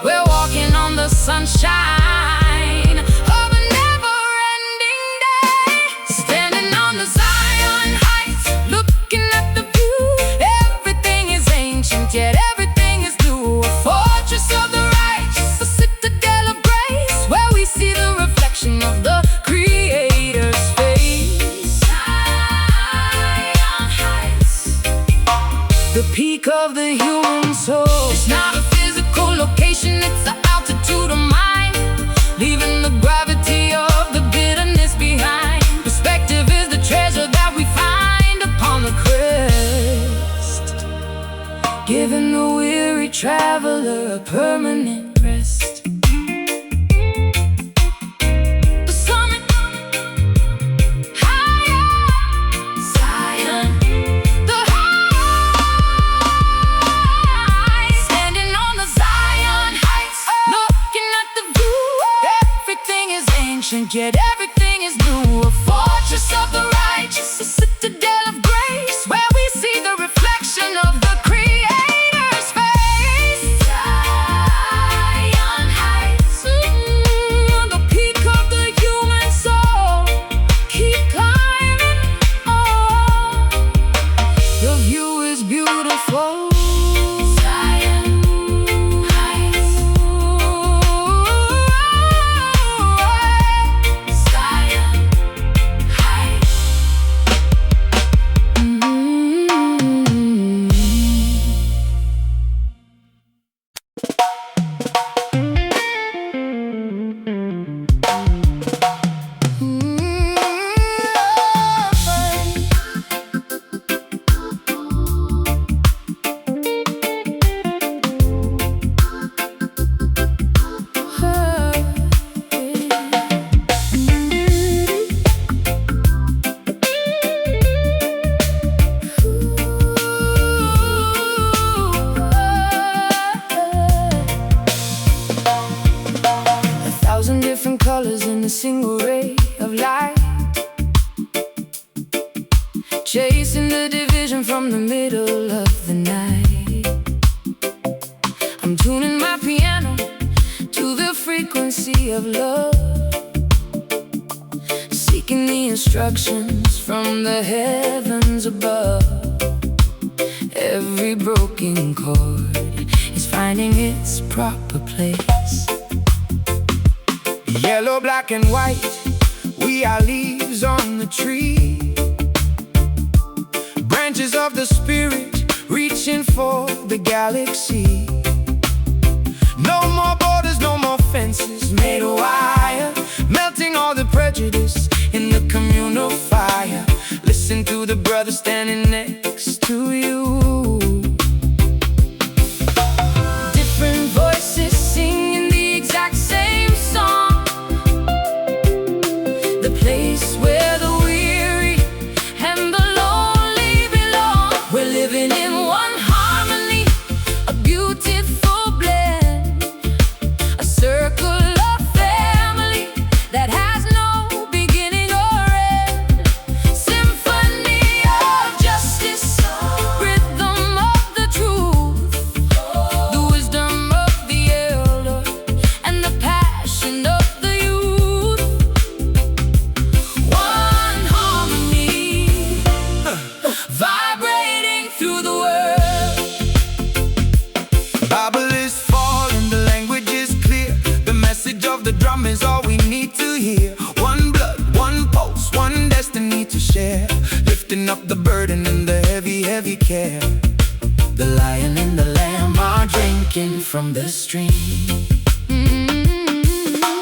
We're walking on the sunshine of a never-ending day, standing on the Zion heights, looking at the view. Everything is ancient, yet everything is new. A fortress of the righteous, a citadel of grace, where we see the reflection of the Creator's face. Zion heights, the peak of the human soul. It's not a physical location, it's the altitude of mind, leaving the gravity of the bitterness behind. Perspective is the treasure that we find upon the crest, giving the weary traveler a permanent rest. The summit, higher, Zion, the high, standing on the Zion heights, looking at the view. Everything is ancient, yet everything is new. A fortress of the righteous, a citadel of grace, where we see the reflection of the Creator's face. Zion heights, the peak of the human soul. Keep climbing on, the view is beautiful. Zion heights, Zion heights. A thousand different colors in a single ray of light, chasing the division from the middle of the night. I'm tuning my piano to the frequency of love, seeking the instructions from the heavens above. Every broken chord is finding its proper place. Yellow, black, and white, we are leaves on the tree, branches of the spirit reaching for the galaxy. No more borders, no more fences made of wire, melting all the prejudice in the communal fire. Listen to the brother standing next to you. Different voices singing the exact same song, the place where the weary and the lonely belong. We're living in one harmony, a beautiful blend, a circle of family that has no beginning or end. Symphony of justice, rhythm of the truth, the wisdom of the elder and the passion of the youth. One harmony, vibrating through the world. Bible is falling, the language is clear, the message of the drum is all we need to hear. heavy care. The lion and the lamb are drinking from the stream.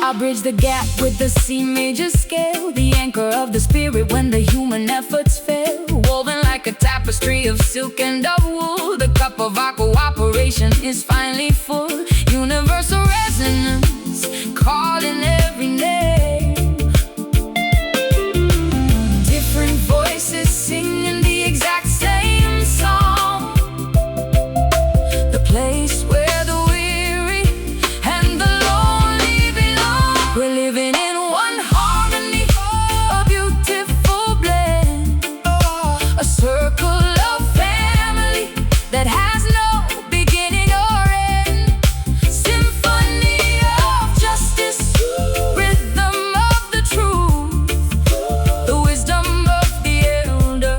I'll bridge the gap with the C major scale, the anchor of the spirit when the human efforts fail. Woven like a tapestry of silk and of wool, the cup of our cooperation is finally full. Universal resonance calling every name. Different voices singing the exact same song. The place where the weary and the lonely belong. We're living in one harmony, a beautiful blend, a circle of family that has no beginning or end. Symphony of justice, rhythm of the truth, the wisdom of the elder,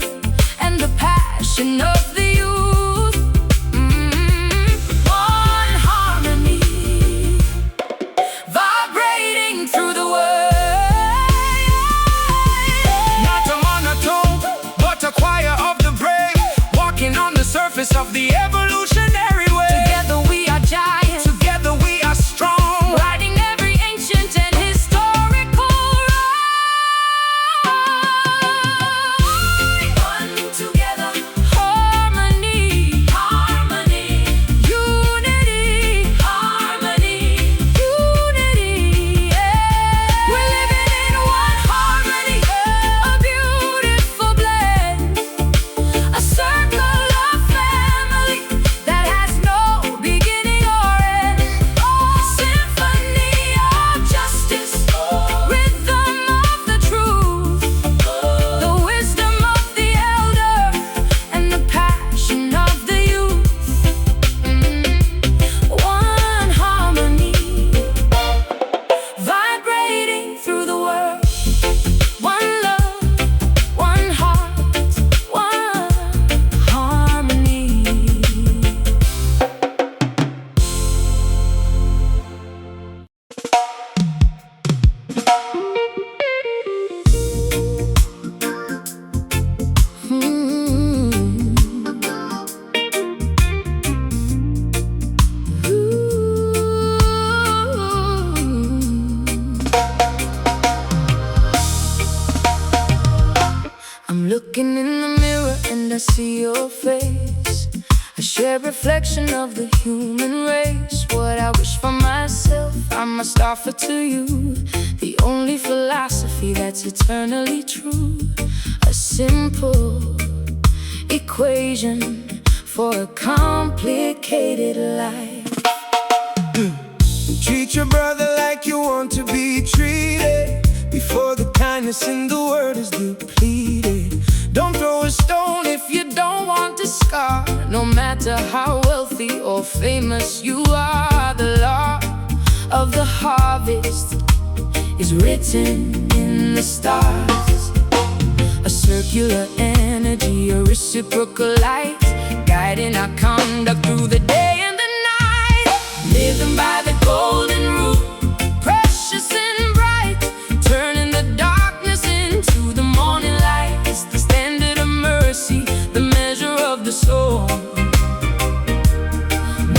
and the passion of the youth. One harmony, vibrating through the world. Not a monotone, but a choir of the brave, walking on the surface of the evolutionary way. Together we are giants, Together we are strong, riding every ancient and historical ride. One together, harmony, harmony, unity, harmony, unity. Yeah. We're living in one harmony, a beautiful blend, a circle of family that has no beginning or end. Symphony of justice, rhythm of the truth, the wisdom of the elder, and the passion of the youth. One harmony, vibrating through the world. One love, one heart, one harmony. I'm looking in the mirror and I see your face, a shared reflection of the human race. What I wish for myself, I must offer to you, the only philosophy that's eternally true. A simple equation for a complicated life. treat your brother like you want to be treated, before the kindness in the world is depleted. Don't throw a stone if you don't want to scar, no matter how wealthy or famous you are. The law of the harvest is written in the stars. A circular energy, a reciprocal light, guiding our conduct through the day and the night. Living by the golden rule, precious and bright, turning the darkness into the morning light. It's the standard of mercy, the measure of the soul,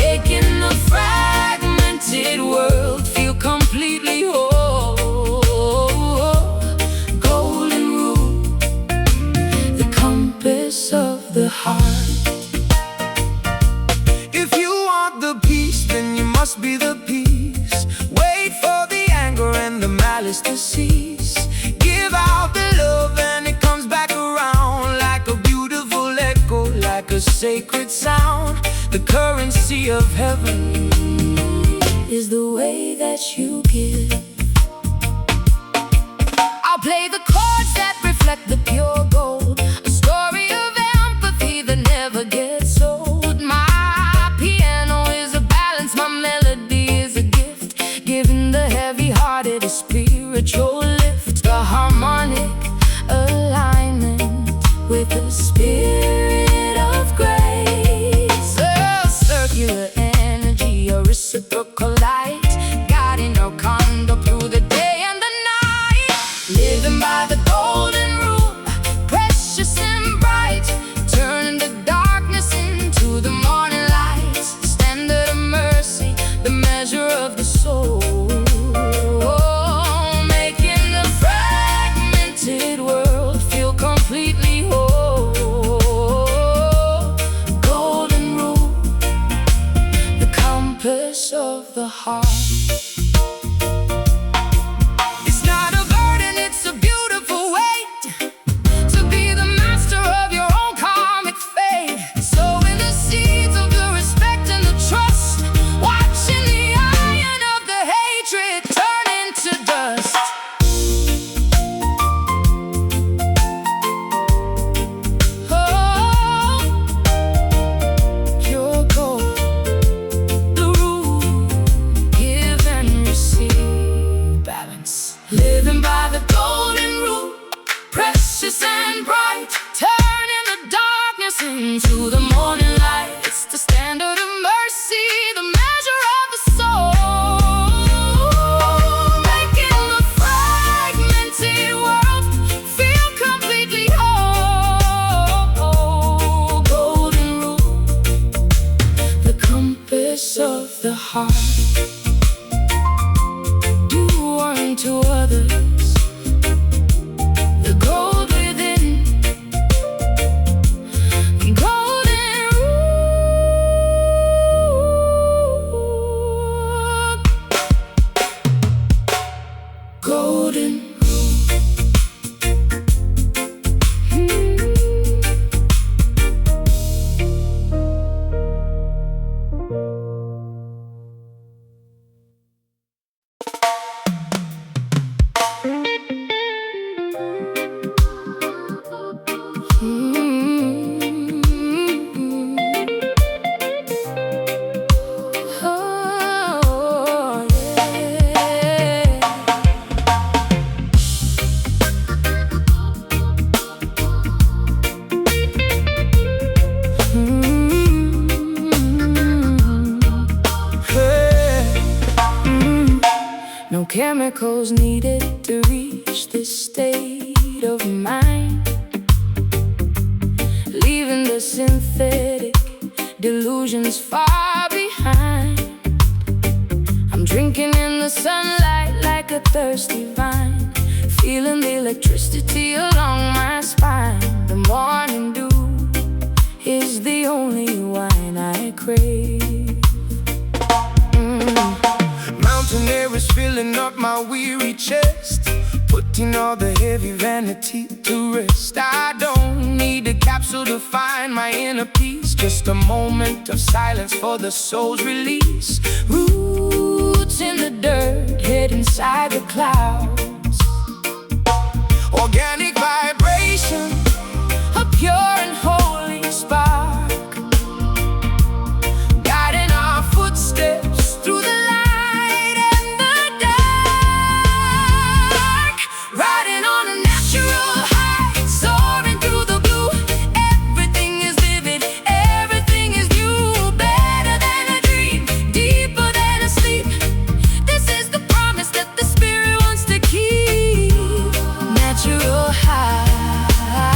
making the fragmented world feel completely whole. Golden rule, the compass of the heart. If you want the peace, then you must be the peace. Wait for the anger and the malice to cease. Give out the love and it comes back around, like a beautiful echo, like a sacred sound. The currency of heaven Is the way that you give. I'll play the chords that reflect the pure gold, a story of empathy that never gets old. My piano is a balance, my melody is a gift, giving the heavy-hearted a spiritual lift. The harmonic alignment with the spirit of grace. A circular energy, a reciprocal light, guiding our conduct through the day and the night. Living by the golden rule, precious and bright, turning the living by the golden rule, precious and bright, turning the darkness into the morning light. It's the standard of mercy, the measure of the soul, making the fragmented world feel completely whole. Golden rule, the compass of the heart. Do unto others the gold within. Golden rule. Golden rule. Oh, yeah. No chemicals needed to reach this state of mind, leaving the synthetic delusions far behind. I'm drinking in the sunlight like a thirsty vine, feeling the electricity along my spine. The morning dew is the only wine I crave. Mountain air is filling up my weary chest, putting all the heavy vanity to rest. I don't need a capsule to find my inner peace, just a moment of silence for the soul's release. Roots in the dirt, head inside the clouds. Organic vibration, a pure and holy spark, guiding our footsteps through the light and the dark. Riding on a natural high, soaring through the blue. Everything is vivid, everything is new. Better than a dream, deeper than a sleep. This is the promise that the spirit wants to keep. Natural high,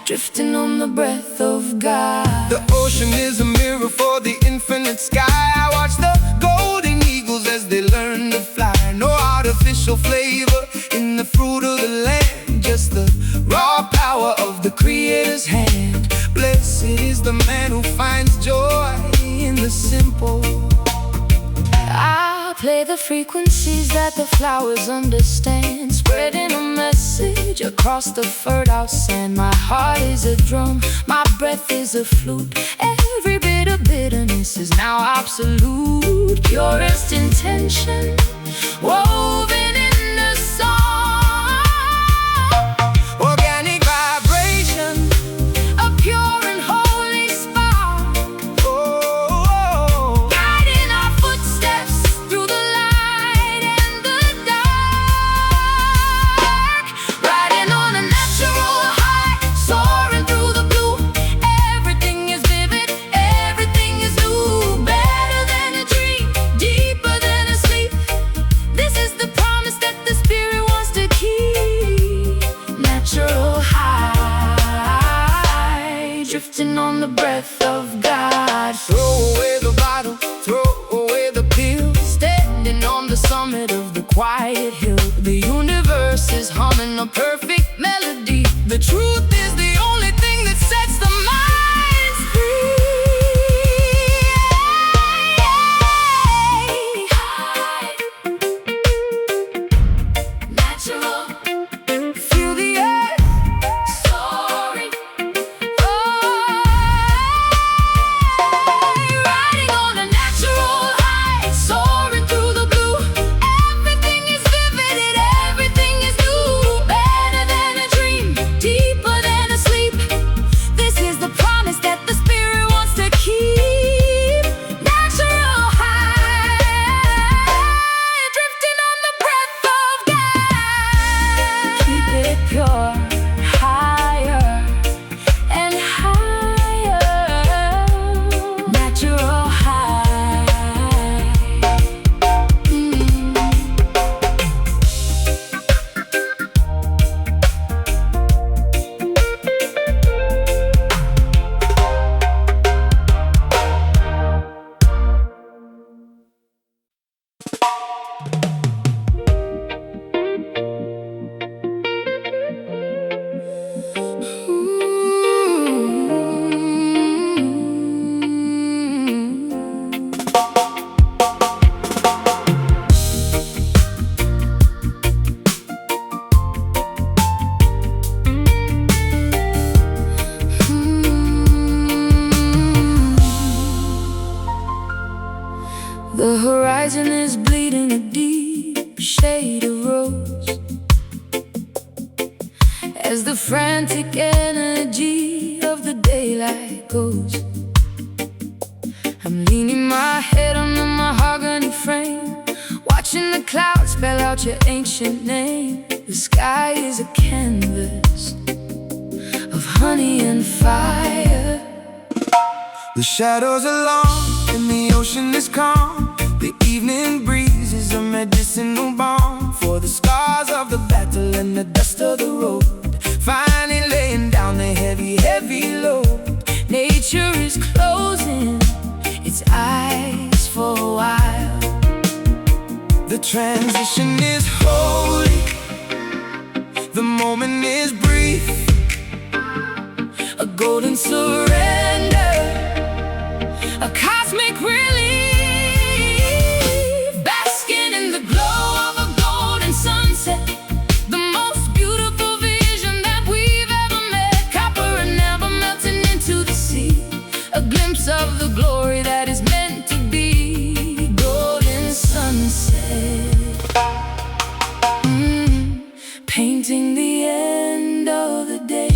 drifting on the breath of God. The ocean is a mirror for the infinite sky. I watch the golden eagles as they learn to fly. No artificial flavor in the fruit of the land, just the raw power of the Creator's hand. Blessed is the man who finds joy in the simple. I play the frequencies that the flowers understand, spreading a message across the fertile sand. My heart is a drum, my breath is a flute. Every bit of bitterness is now absolute. Purest intention woven in the song. Organic vibration, a pure and holy spark, guiding our footsteps through the light and the dark. Riding on a natural high, soaring through the blue. Everything is vivid, everything is new. Better than a dream, deeper than a sleep. This is the promise that the spirit wants to keep. Natural high, drifting on the breath of God. Throw away the bottle, throw away the pill, standing on the summit of the quiet hill. The universe is humming a perfect melody. The truth is the only thing that sets the minds free. Natural, feel the earth soaring. Riding on a natural high, soaring through the blue. Everything is vivid and everything is new. Better than a dream, deeper than the frantic energy of the daylight goes. I'm leaning my head on the mahogany frame, watching the clouds spell out your ancient name. The sky is a canvas of honey and fire. The shadows are long and the ocean is calm. The evening breeze is a medicinal balm for the scars of the battle and the dust of the road, finally laying down the heavy, heavy load. Nature is closing its eyes for a while. The transition is holy, the moment is brief, a golden surrender, a cosmic relief, basking in the glow of a golden sunset. The most beautiful vision that we've ever met, copper and amber melting into the sea, a glimpse of the glory that is meant to be. Golden sunset, painting the end of the day.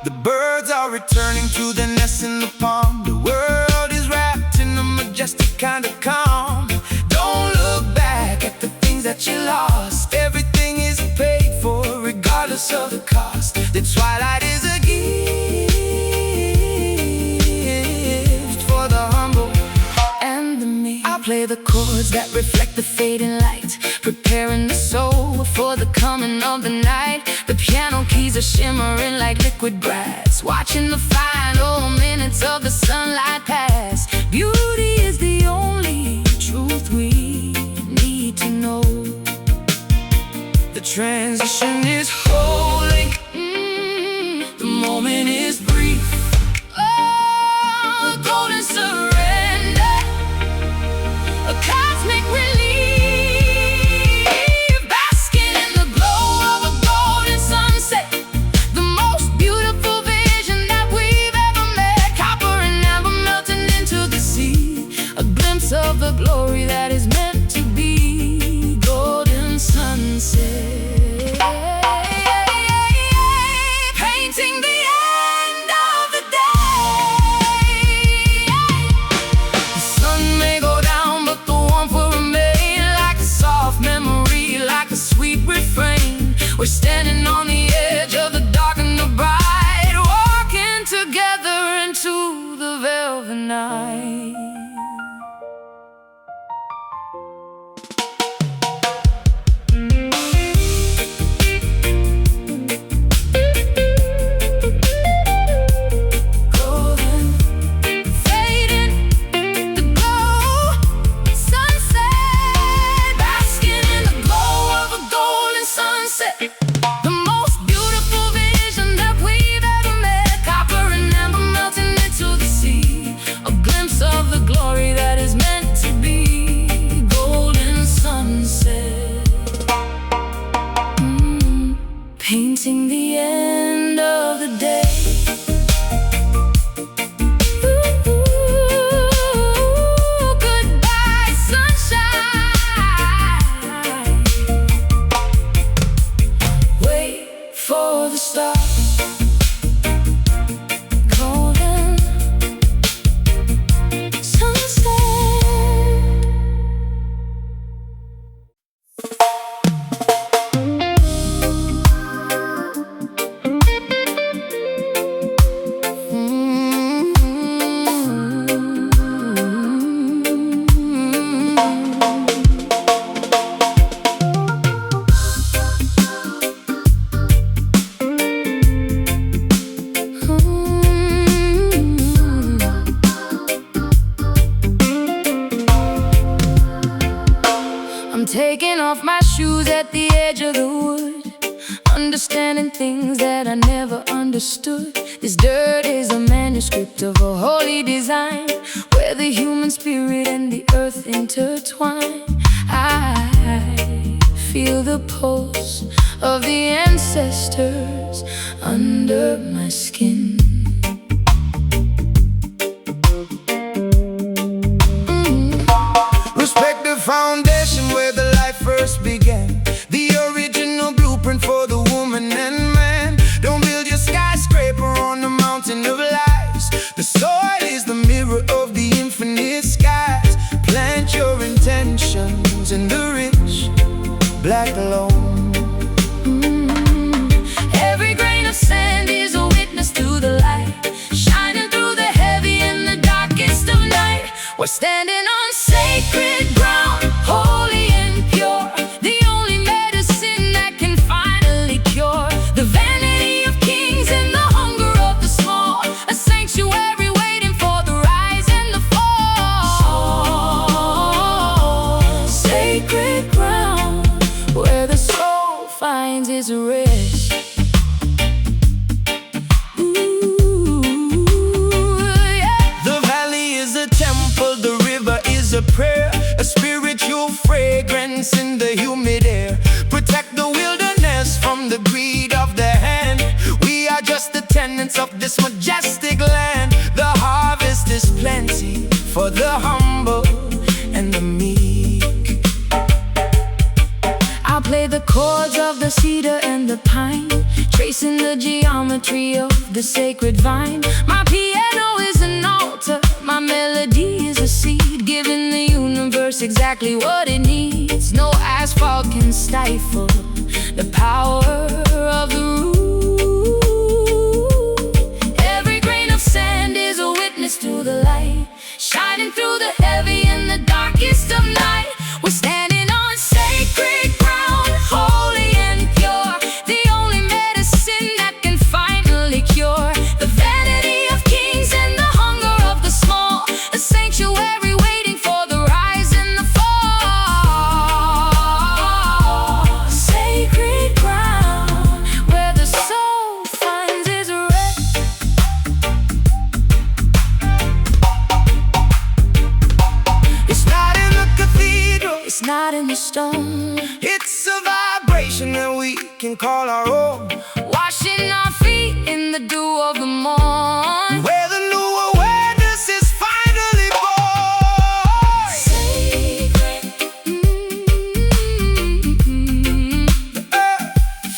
the birds are returning to their nests in the palm. The world is wrapped in a majestic kind of calm. Don't look back at the things that you lost. Everything is paid for regardless of the cost. The twilight is a gift for the humble And the me, I play the chords that reflect the fading light, preparing the soul for the coming of the night. The piano keys are shimmering like liquid brass, watching the final minutes of the sunlight pass. Beauty is the only truth we need to know. The transition is holy, The moment is brief. Oh, a golden surrender, a cosmic relief, basking in the glow of a golden sunset. The most beautiful vision that we've ever met, copper and amber melting into the sea, a glimpse of the glory that is meant to be. Golden sunset, painting the end of the day. The sun may go down, but the warmth will remain, like a soft memory, like a sweet refrain. We're standing on the edge of the dark and the bright, walking together into the velvet night. Golden, fading, the glow, sunset, basking in the glow of a golden sunset. The most beautiful vision that we've ever met, copper and amber melting into the sea, a glimpse of the glory that is meant to be. Golden sunset, painting the end of the day. Goodbye, sunshine. Wait for the stars. Golden sunset. I'm taking off my shoes at the edge of the wood, understanding things that I never understood. This dirt is a manuscript of a holy design, where the human spirit and the earth intertwine. I feel the pulse of the ancestors under my skin. respect the foundation where the life first began, the original blueprint for the woman like alone. Every grain of sand is a witness to the light, shining through the heavy and the darkest of night. We're standing on sacred ground, holy and pure, the only medicine that can finally cure the vanity of kings and the hunger of the small, a sanctuary waiting for the rise and the fall. Sacred ground, where the soul finds its rest. A prayer, a spiritual fragrance in the humid air. Protect the wilderness from the greed of the hand. We are just the tenants of this majestic land. The harvest is plenty for the humble and the meek. I'll play the chords of the cedar and the pine, tracing the geometry of the sacred vine. My piano is an altar, my melody is a seed, giving the universe exactly what it needs. No asphalt can stifle the power of the root. Every grain of sand is a witness to the light, shining through the heavy and the darkest of night. We're standing on sacred ground, holy and pure, the only medicine that can finally cure the vanity of kings and the hunger of the small, a sanctuary waiting for the rise and the fall. Sacred ground, where the soul finds its rest. It's not in the cathedral, It's not in the stone, it's a vibration that we can call our own. washing our feet in the dew of the morn. Where the new awareness is finally born. Sacred,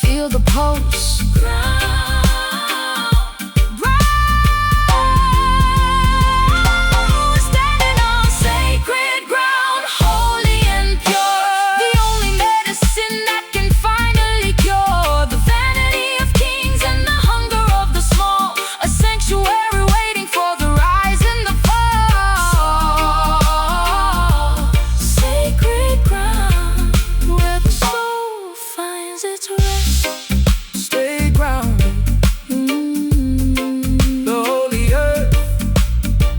feel the pulse. Standing on sacred ground, holy and pure, the only medicine that can finally cure the vanity of kings and the hunger of the small, a sanctuary waiting for the rise and the fall. Sacred ground, where the soul finds its rest. Stay grounded, the holy earth.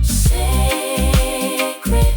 Sacred ground.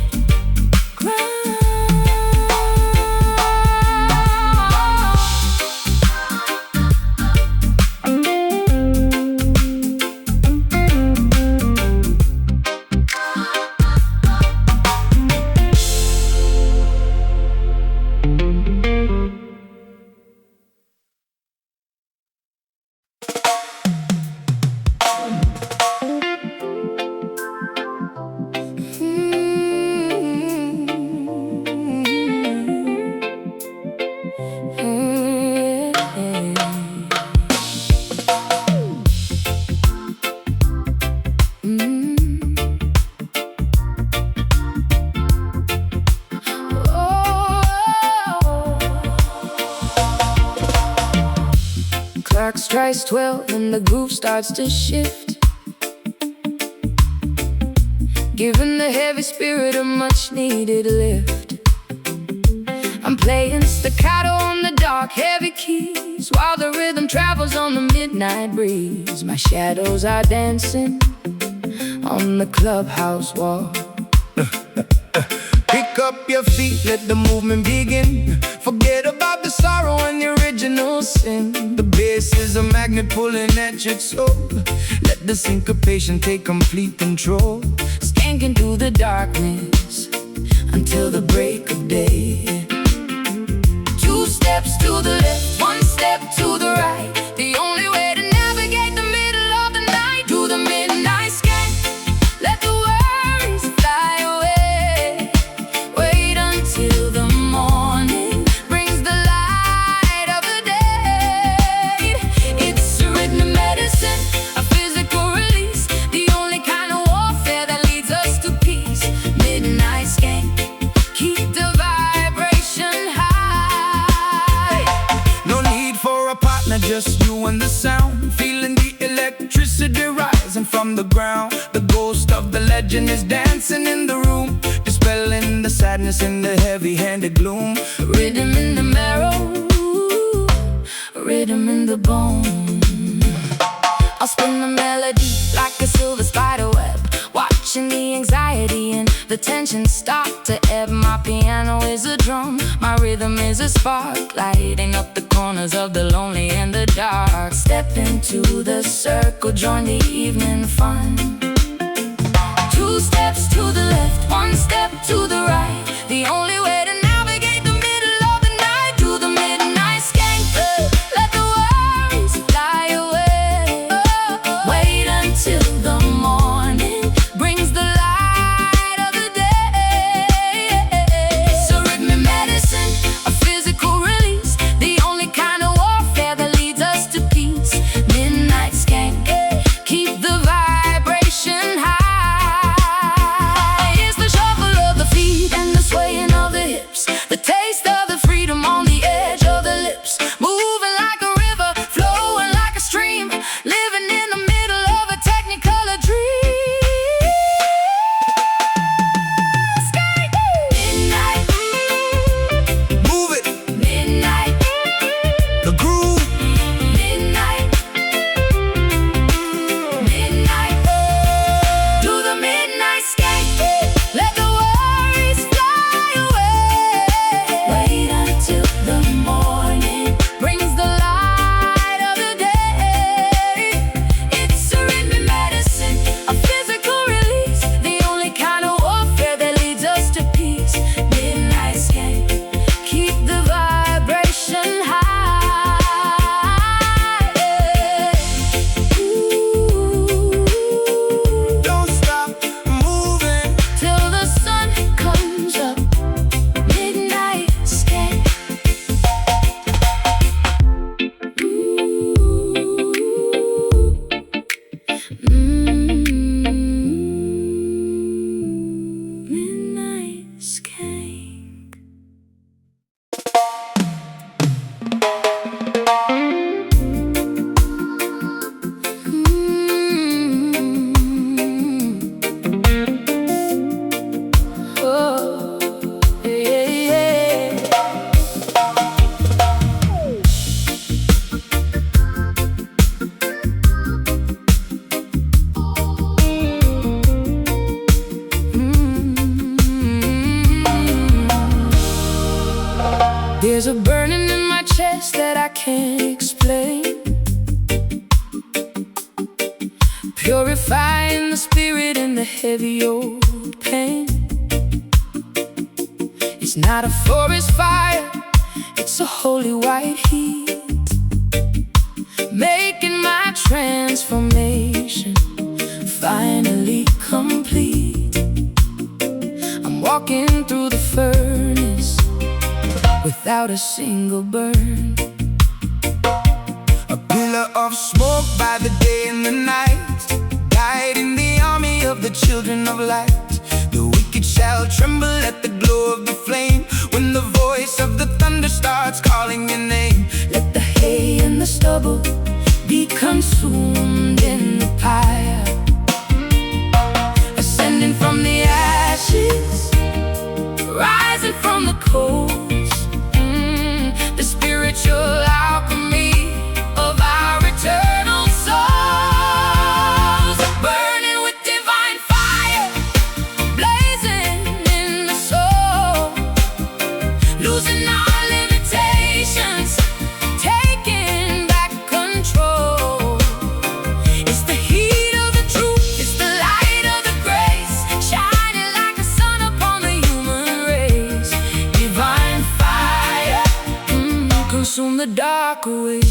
Clock strikes 12 and the groove starts to shift, giving the heavy spirit a much needed lift. I'm playing staccato on the dark heavy keys, while the rhythm travels on the midnight breeze. My shadows are dancing on the clubhouse wall. Pick up your feet, let the movement begin. Forget about the sorrow and the original sin. The bass is a magnet pulling at your soul. Let the syncopation take complete control. Skanking through the darkness until the break of day. 2 steps to the left, 1 step to the right, the only way to navigate the middle of the night. Do the midnight scan, let the worries fly away. Wait until the morning brings the light of the day. It's a rhythm medicine, a physical release, the only kind of warfare that leads us to peace. Midnight scan, keep the vibration just you and the sound, feeling the electricity rising from the ground. The ghost of the legend is dancing in the room, dispelling the sadness in the heavy-handed gloom. Rhythm in the marrow, rhythm in the bone. I'll spin the melody like a silver spider web, watching the anxiety and the tension start to ebb. My piano is a drum, my rhythm is a spark, lighting up the corners of the lonely and the dark. Step into the circle, join the evening fun. 2 steps to the left, 1 step to the right, the only way to navigate the middle of the night. Do the midnight skank, let the worries fly away. Wait until the morning brings the light of the day. It's a rhythmic medicine, a physical release, the only kind of warfare that leads us to peace. Midnight skank, keep the vibration high. It's the shuffle of the feet and the swaying of the hips, the taste of the freedom on the edge of the lips. Moving like a river, flowing like a stream, living in the middle of a technicolor dream. Skank, midnight, Move it, midnight, the groove. midnight, midnight. Do the midnight skank, let the worries fly away. Wait until the morning brings the light of the day. It's a rhythm medicine, a physical release, the only kind of warfare that leads us to peace. Midnight skank, keep the vibration high. Ooh, Don't stop moving. till the sun comes up. Midnight skank. Midnight skank. Oh, yeah. There's a burning in my chest that I can't explain, purifying the spirit and the heavy old pain. It's not a forest fire, it's a holy white heat, making my transformation finally complete. I'm walking through the furnace without a single burn. A pillar of smoke by the day and the night, guiding the army of the children of light. The wicked shall tremble at the glow of the flame, when the voice of the thunder starts calling your name. Let the hay and the stubble be consumed in the fire, ascending from the ashes, rising from the coals. The spiritual alchemy of our eternal souls, burning with divine fire, blazing in the soul, losing our limitations, taking back control. It's the heat of the truth, it's the light of the grace, shining like a sun upon the human race. Divine fire, consume the dark away.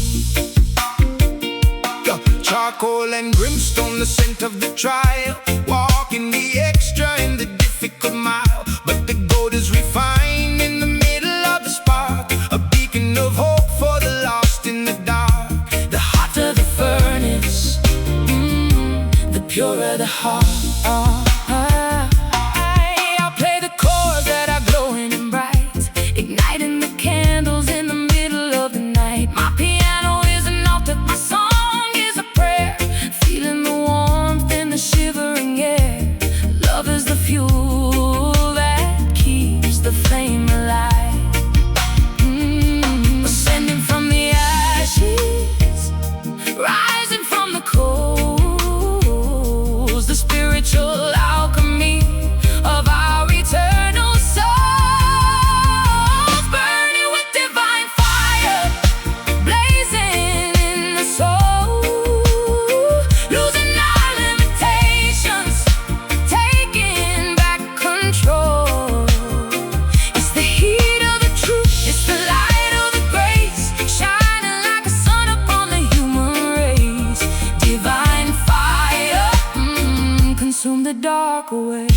Charcoal and brimstone, the scent of the trial, walking the extra in the difficult mile. But the gold is refined in the middle of the spark, a beacon of hope for the lost in the dark. The hotter the furnace, the purer the heart. I'll play the chords that are glowing and bright, igniting the candles in the middle of the night. My piano is an dark away.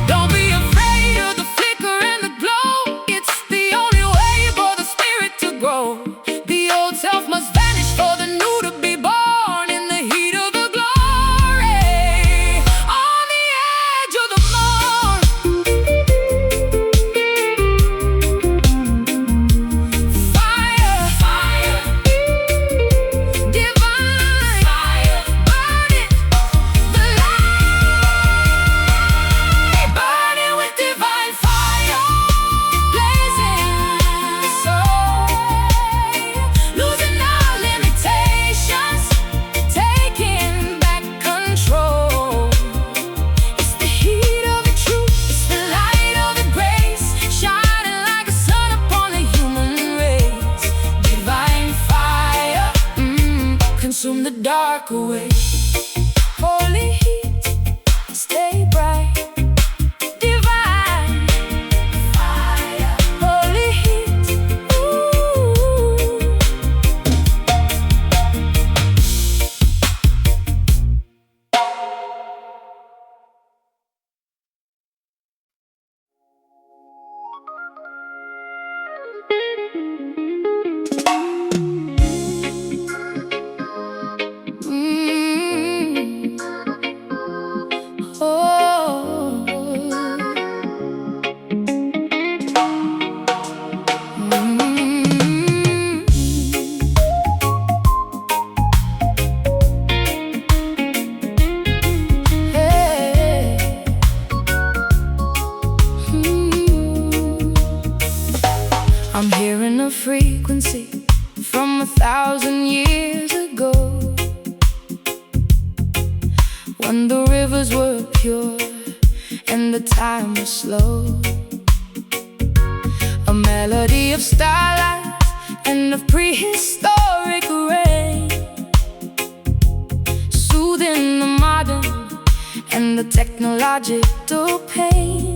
Don't be afraid of the flicker and the glow. It's the only way for the spirit to grow. The old self must vanish for the new to be born in the heat of the glory. On the edge of the morn, fire, fire, divine fire, burning the light, burning with divine fire, blazing soul, losing our limitations, taking back control. It's the heat of the truth, it's the light of the grace, shining like a sun upon the human race. Divine fire, consume the dark away. Holy heat, stay bright. Divine fire, holy heat, ooh. Oh. Hey. I'm hearing a frequency from 1,000 years ago, when the rivers were pure and the time was slow. A melody of starlight and of prehistoric rain, soothing the modern and the technological pain.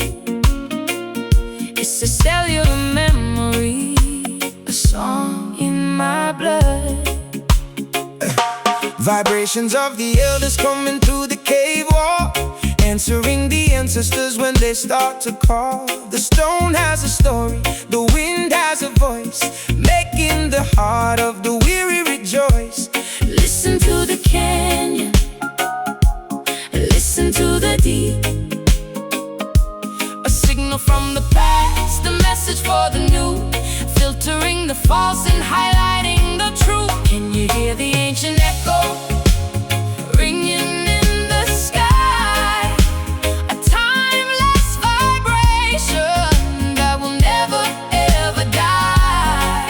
It's a cellular memory, a song in my blood. Vibrations of the elders coming through the cave wall, answering the ancestors when they start to call. The stone has a story, the wind has a voice, making the heart of the weary rejoice. Listen to the canyon, listen to the deep, a signal from the past, a message for the new, filtering the false and highlighting the true. Can you hear the ancient echo ringing in the sky? A timeless vibration that will never ever die.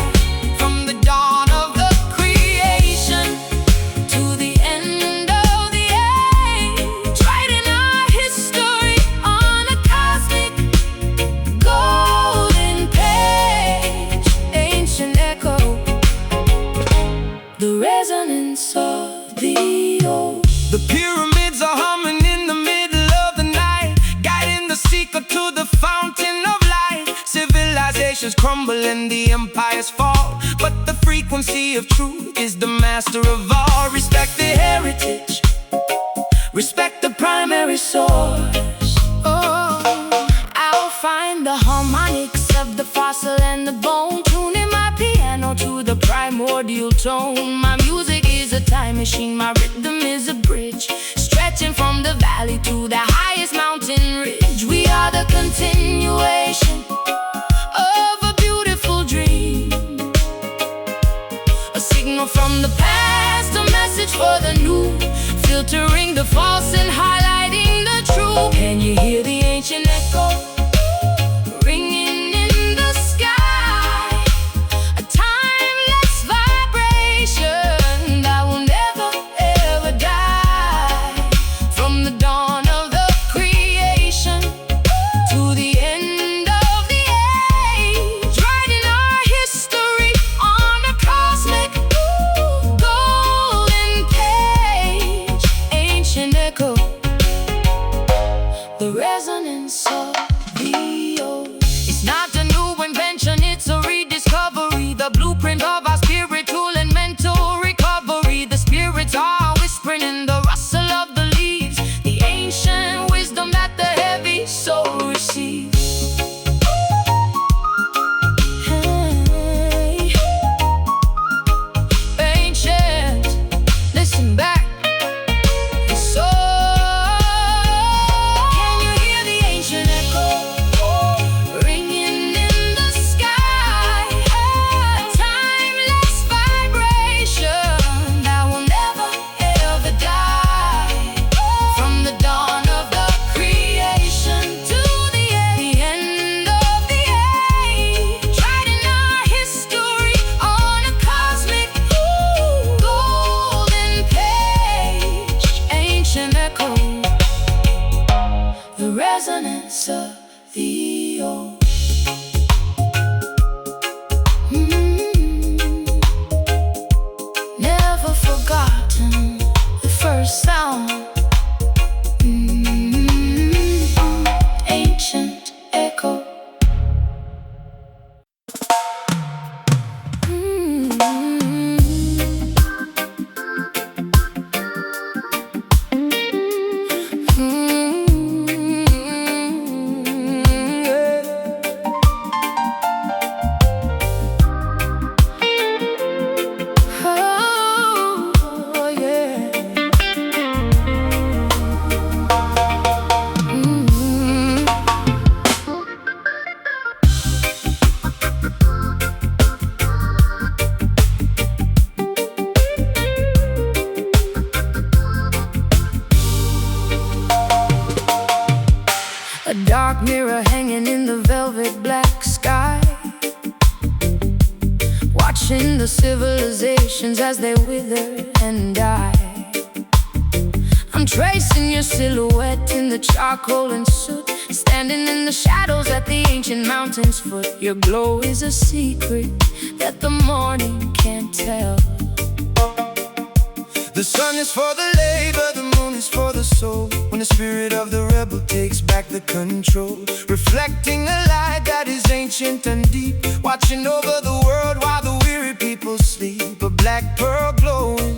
From the dawn of the creation to the end of the age, writing our history on a cosmic golden page. Ancient echo, the resonance of the old. The pyramids are humming in the middle of the night, guiding the seeker to the fountain of light. Civilizations crumble and the empires fall, but the frequency of truth is the master of all. Respect the heritage, respect the primary source. Oh, I'll find the harmonics of the fossil and the bone, tuning my piano to the primordial tone. My music is a time machine, my rhythm is a bridge, stretching from the valley to the highest mountain ridge. We are the continuation of a beautiful dream, a signal from the past, a message for the new, filtering the false and highlighting the true. Can you hear the ancient echo ringing in the sky? A timeless vibration that will never ever die. From the dawn of the creation to the end of the age, writing our history on a cosmic golden page. Ancient echo, the watching the civilizations as they wither and die. I'm tracing your silhouette in the charcoal and soot, standing in the shadows at the ancient mountain's foot. Your glow is a secret that the morning can't tell. The sun is for the labor, the moon is for the soul. When the spirit of the rebel takes back the control, reflecting a light that is ancient and deep, watching over the world while the weary people sleep. A black pearl glowing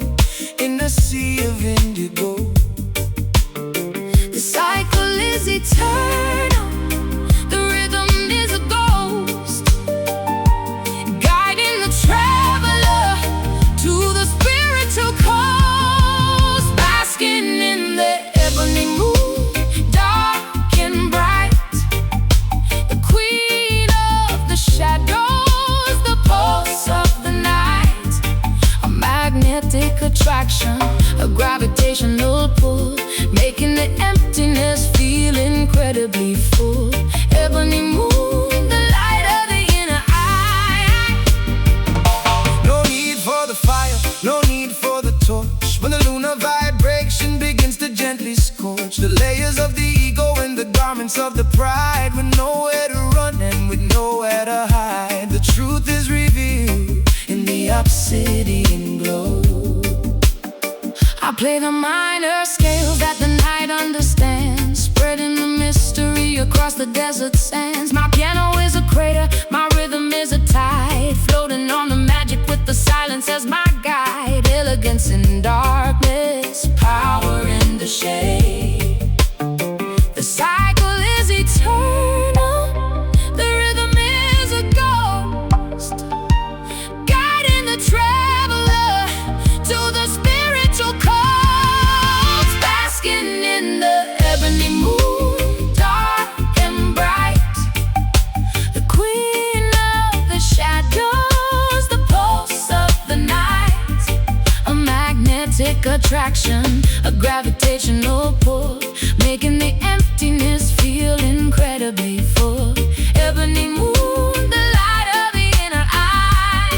in the sea of indigo. The cycle is eternal, the rhythm is a ghost, guiding the traveler to the spiritual coast. Basking in the ebony moon, dark and bright, the queen of the shadows, the pulse of the night. A magnetic attraction, a gravitational pull, making the emptiness feel incredibly full. Ebony moon, the light of the inner eye. No need for the fire, no need for the torch. When the lunar vibration begins to gently scorch the layers of the ego and the garments of the pride, with nowhere to run and with nowhere to hide, the truth is revealed in the obsidian glow. I play the minor scales that the night understands, spreading the mystery across the desert sands. My piano is a crater, my rhythm is a tide, floating on the magic with the silence as my guide. Elegance in darkness, power in the shade. The cycle is eternal, the rhythm is a ghost, guiding the traveler to the spiritual coast. Basking in the ebony moon, dark and bright, the queen of the shadows, the pulse of the night. A magnetic attraction, a gravitational pull, making the emptiness feel incredibly full. Ebony moon, the light of the inner eye.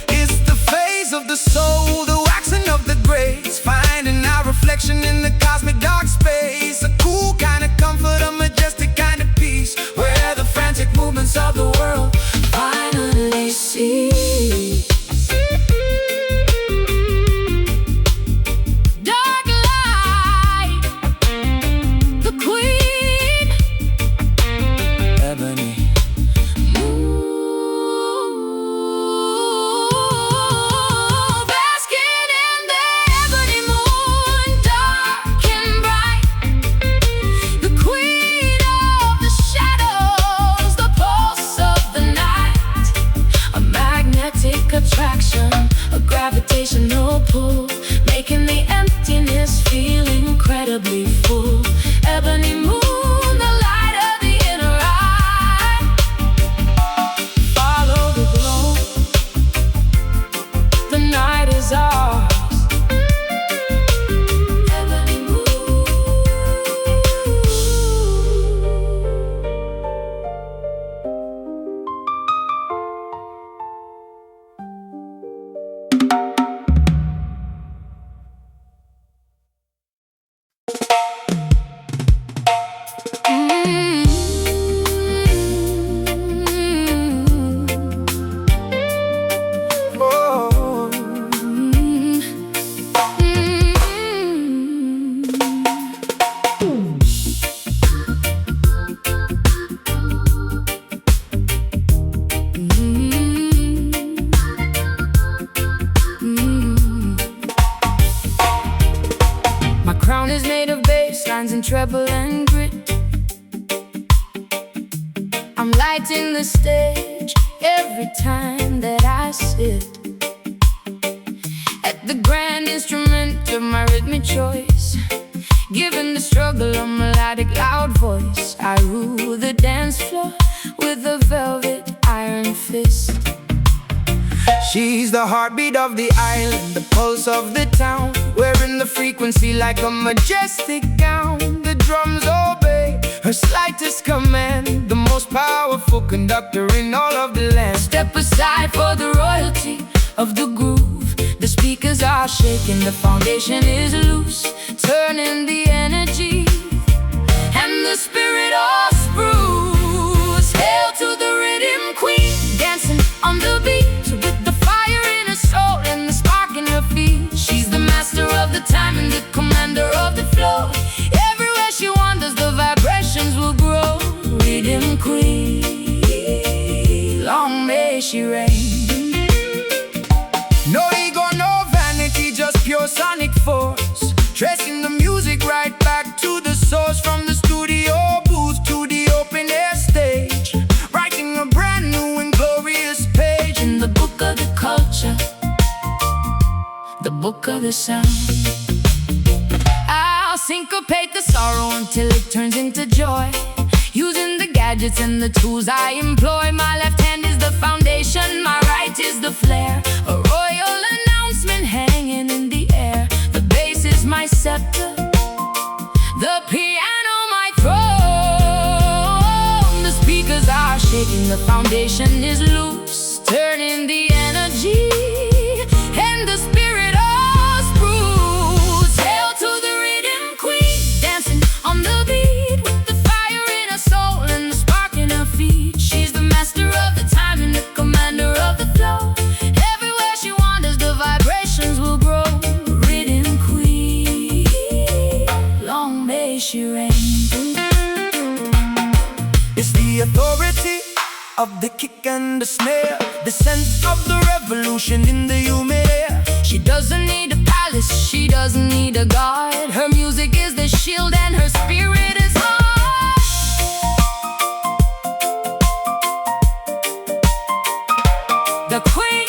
It's the phase of the soul, the waxing of the grace, finding our reflection in the cosmic dark space. A cool kind of comfort, a majestic kind of peace, where the frantic movements of the world Finally cease. Dark light, the queen, ebony. basking in the ebony moon, dark and bright, the queen of the shadows, the pulse of the night. A magnetic attraction, a gravitational pull, making the emptiness feel incredibly full. Ebony moon, the light of the inner eye. Follow the glow, the night is ours. Ebony moon. Oh, My crown is made of basslines and treble and grit. I'm lighting the stage every time that I sit at the grand instrument of my rhythmic choice, giving the struggle a melodic loud voice. I rule the dance floor with a velvet iron fist. she's the heartbeat of the island, the pulse of the town, wearing the frequency like a majestic gown. The drums obey her slightest command, the most powerful conductor in all of the land. Step aside for the road. of the groove. The speakers are shaking, the foundation is loose, turning the energy and the spirit all spruce. Hail to the rhythm queen, dancing on the beat with the fire in her soul and the spark in her feet. She's the master of the time and the commander of the flow. Everywhere she wanders, the vibrations will grow. Rhythm queen, long may she reign. No ego, no vanity, just pure sonic force, tracing the music right back to the source. From the studio booth to the open air stage, writing a brand new and glorious page In the book of the culture, the book of the sound, I'll syncopate the sorrow until it turns into joy. Using the gadgets and the tools I employ. My left hand is the foundation, my right is the flare. A royal announcement hanging in the air. The bass is my scepter, the piano my throne. The speakers are shaking, the foundation is loose, turning the energy and the spirit all spruce. Hail to the rhythm queen, dancing on the beat with the fire in her soul and the spark in her feet. She's the master of the time and the commander of the flow. Everywhere she wanders, the vibrations will grow. Rhythm queen, long may she reign. It's the authority of the kick and the snare, the sense of the revolution in the humid air. She doesn't need a palace, she doesn't need a guard. Her music is the shield and her spirit is hard. The queen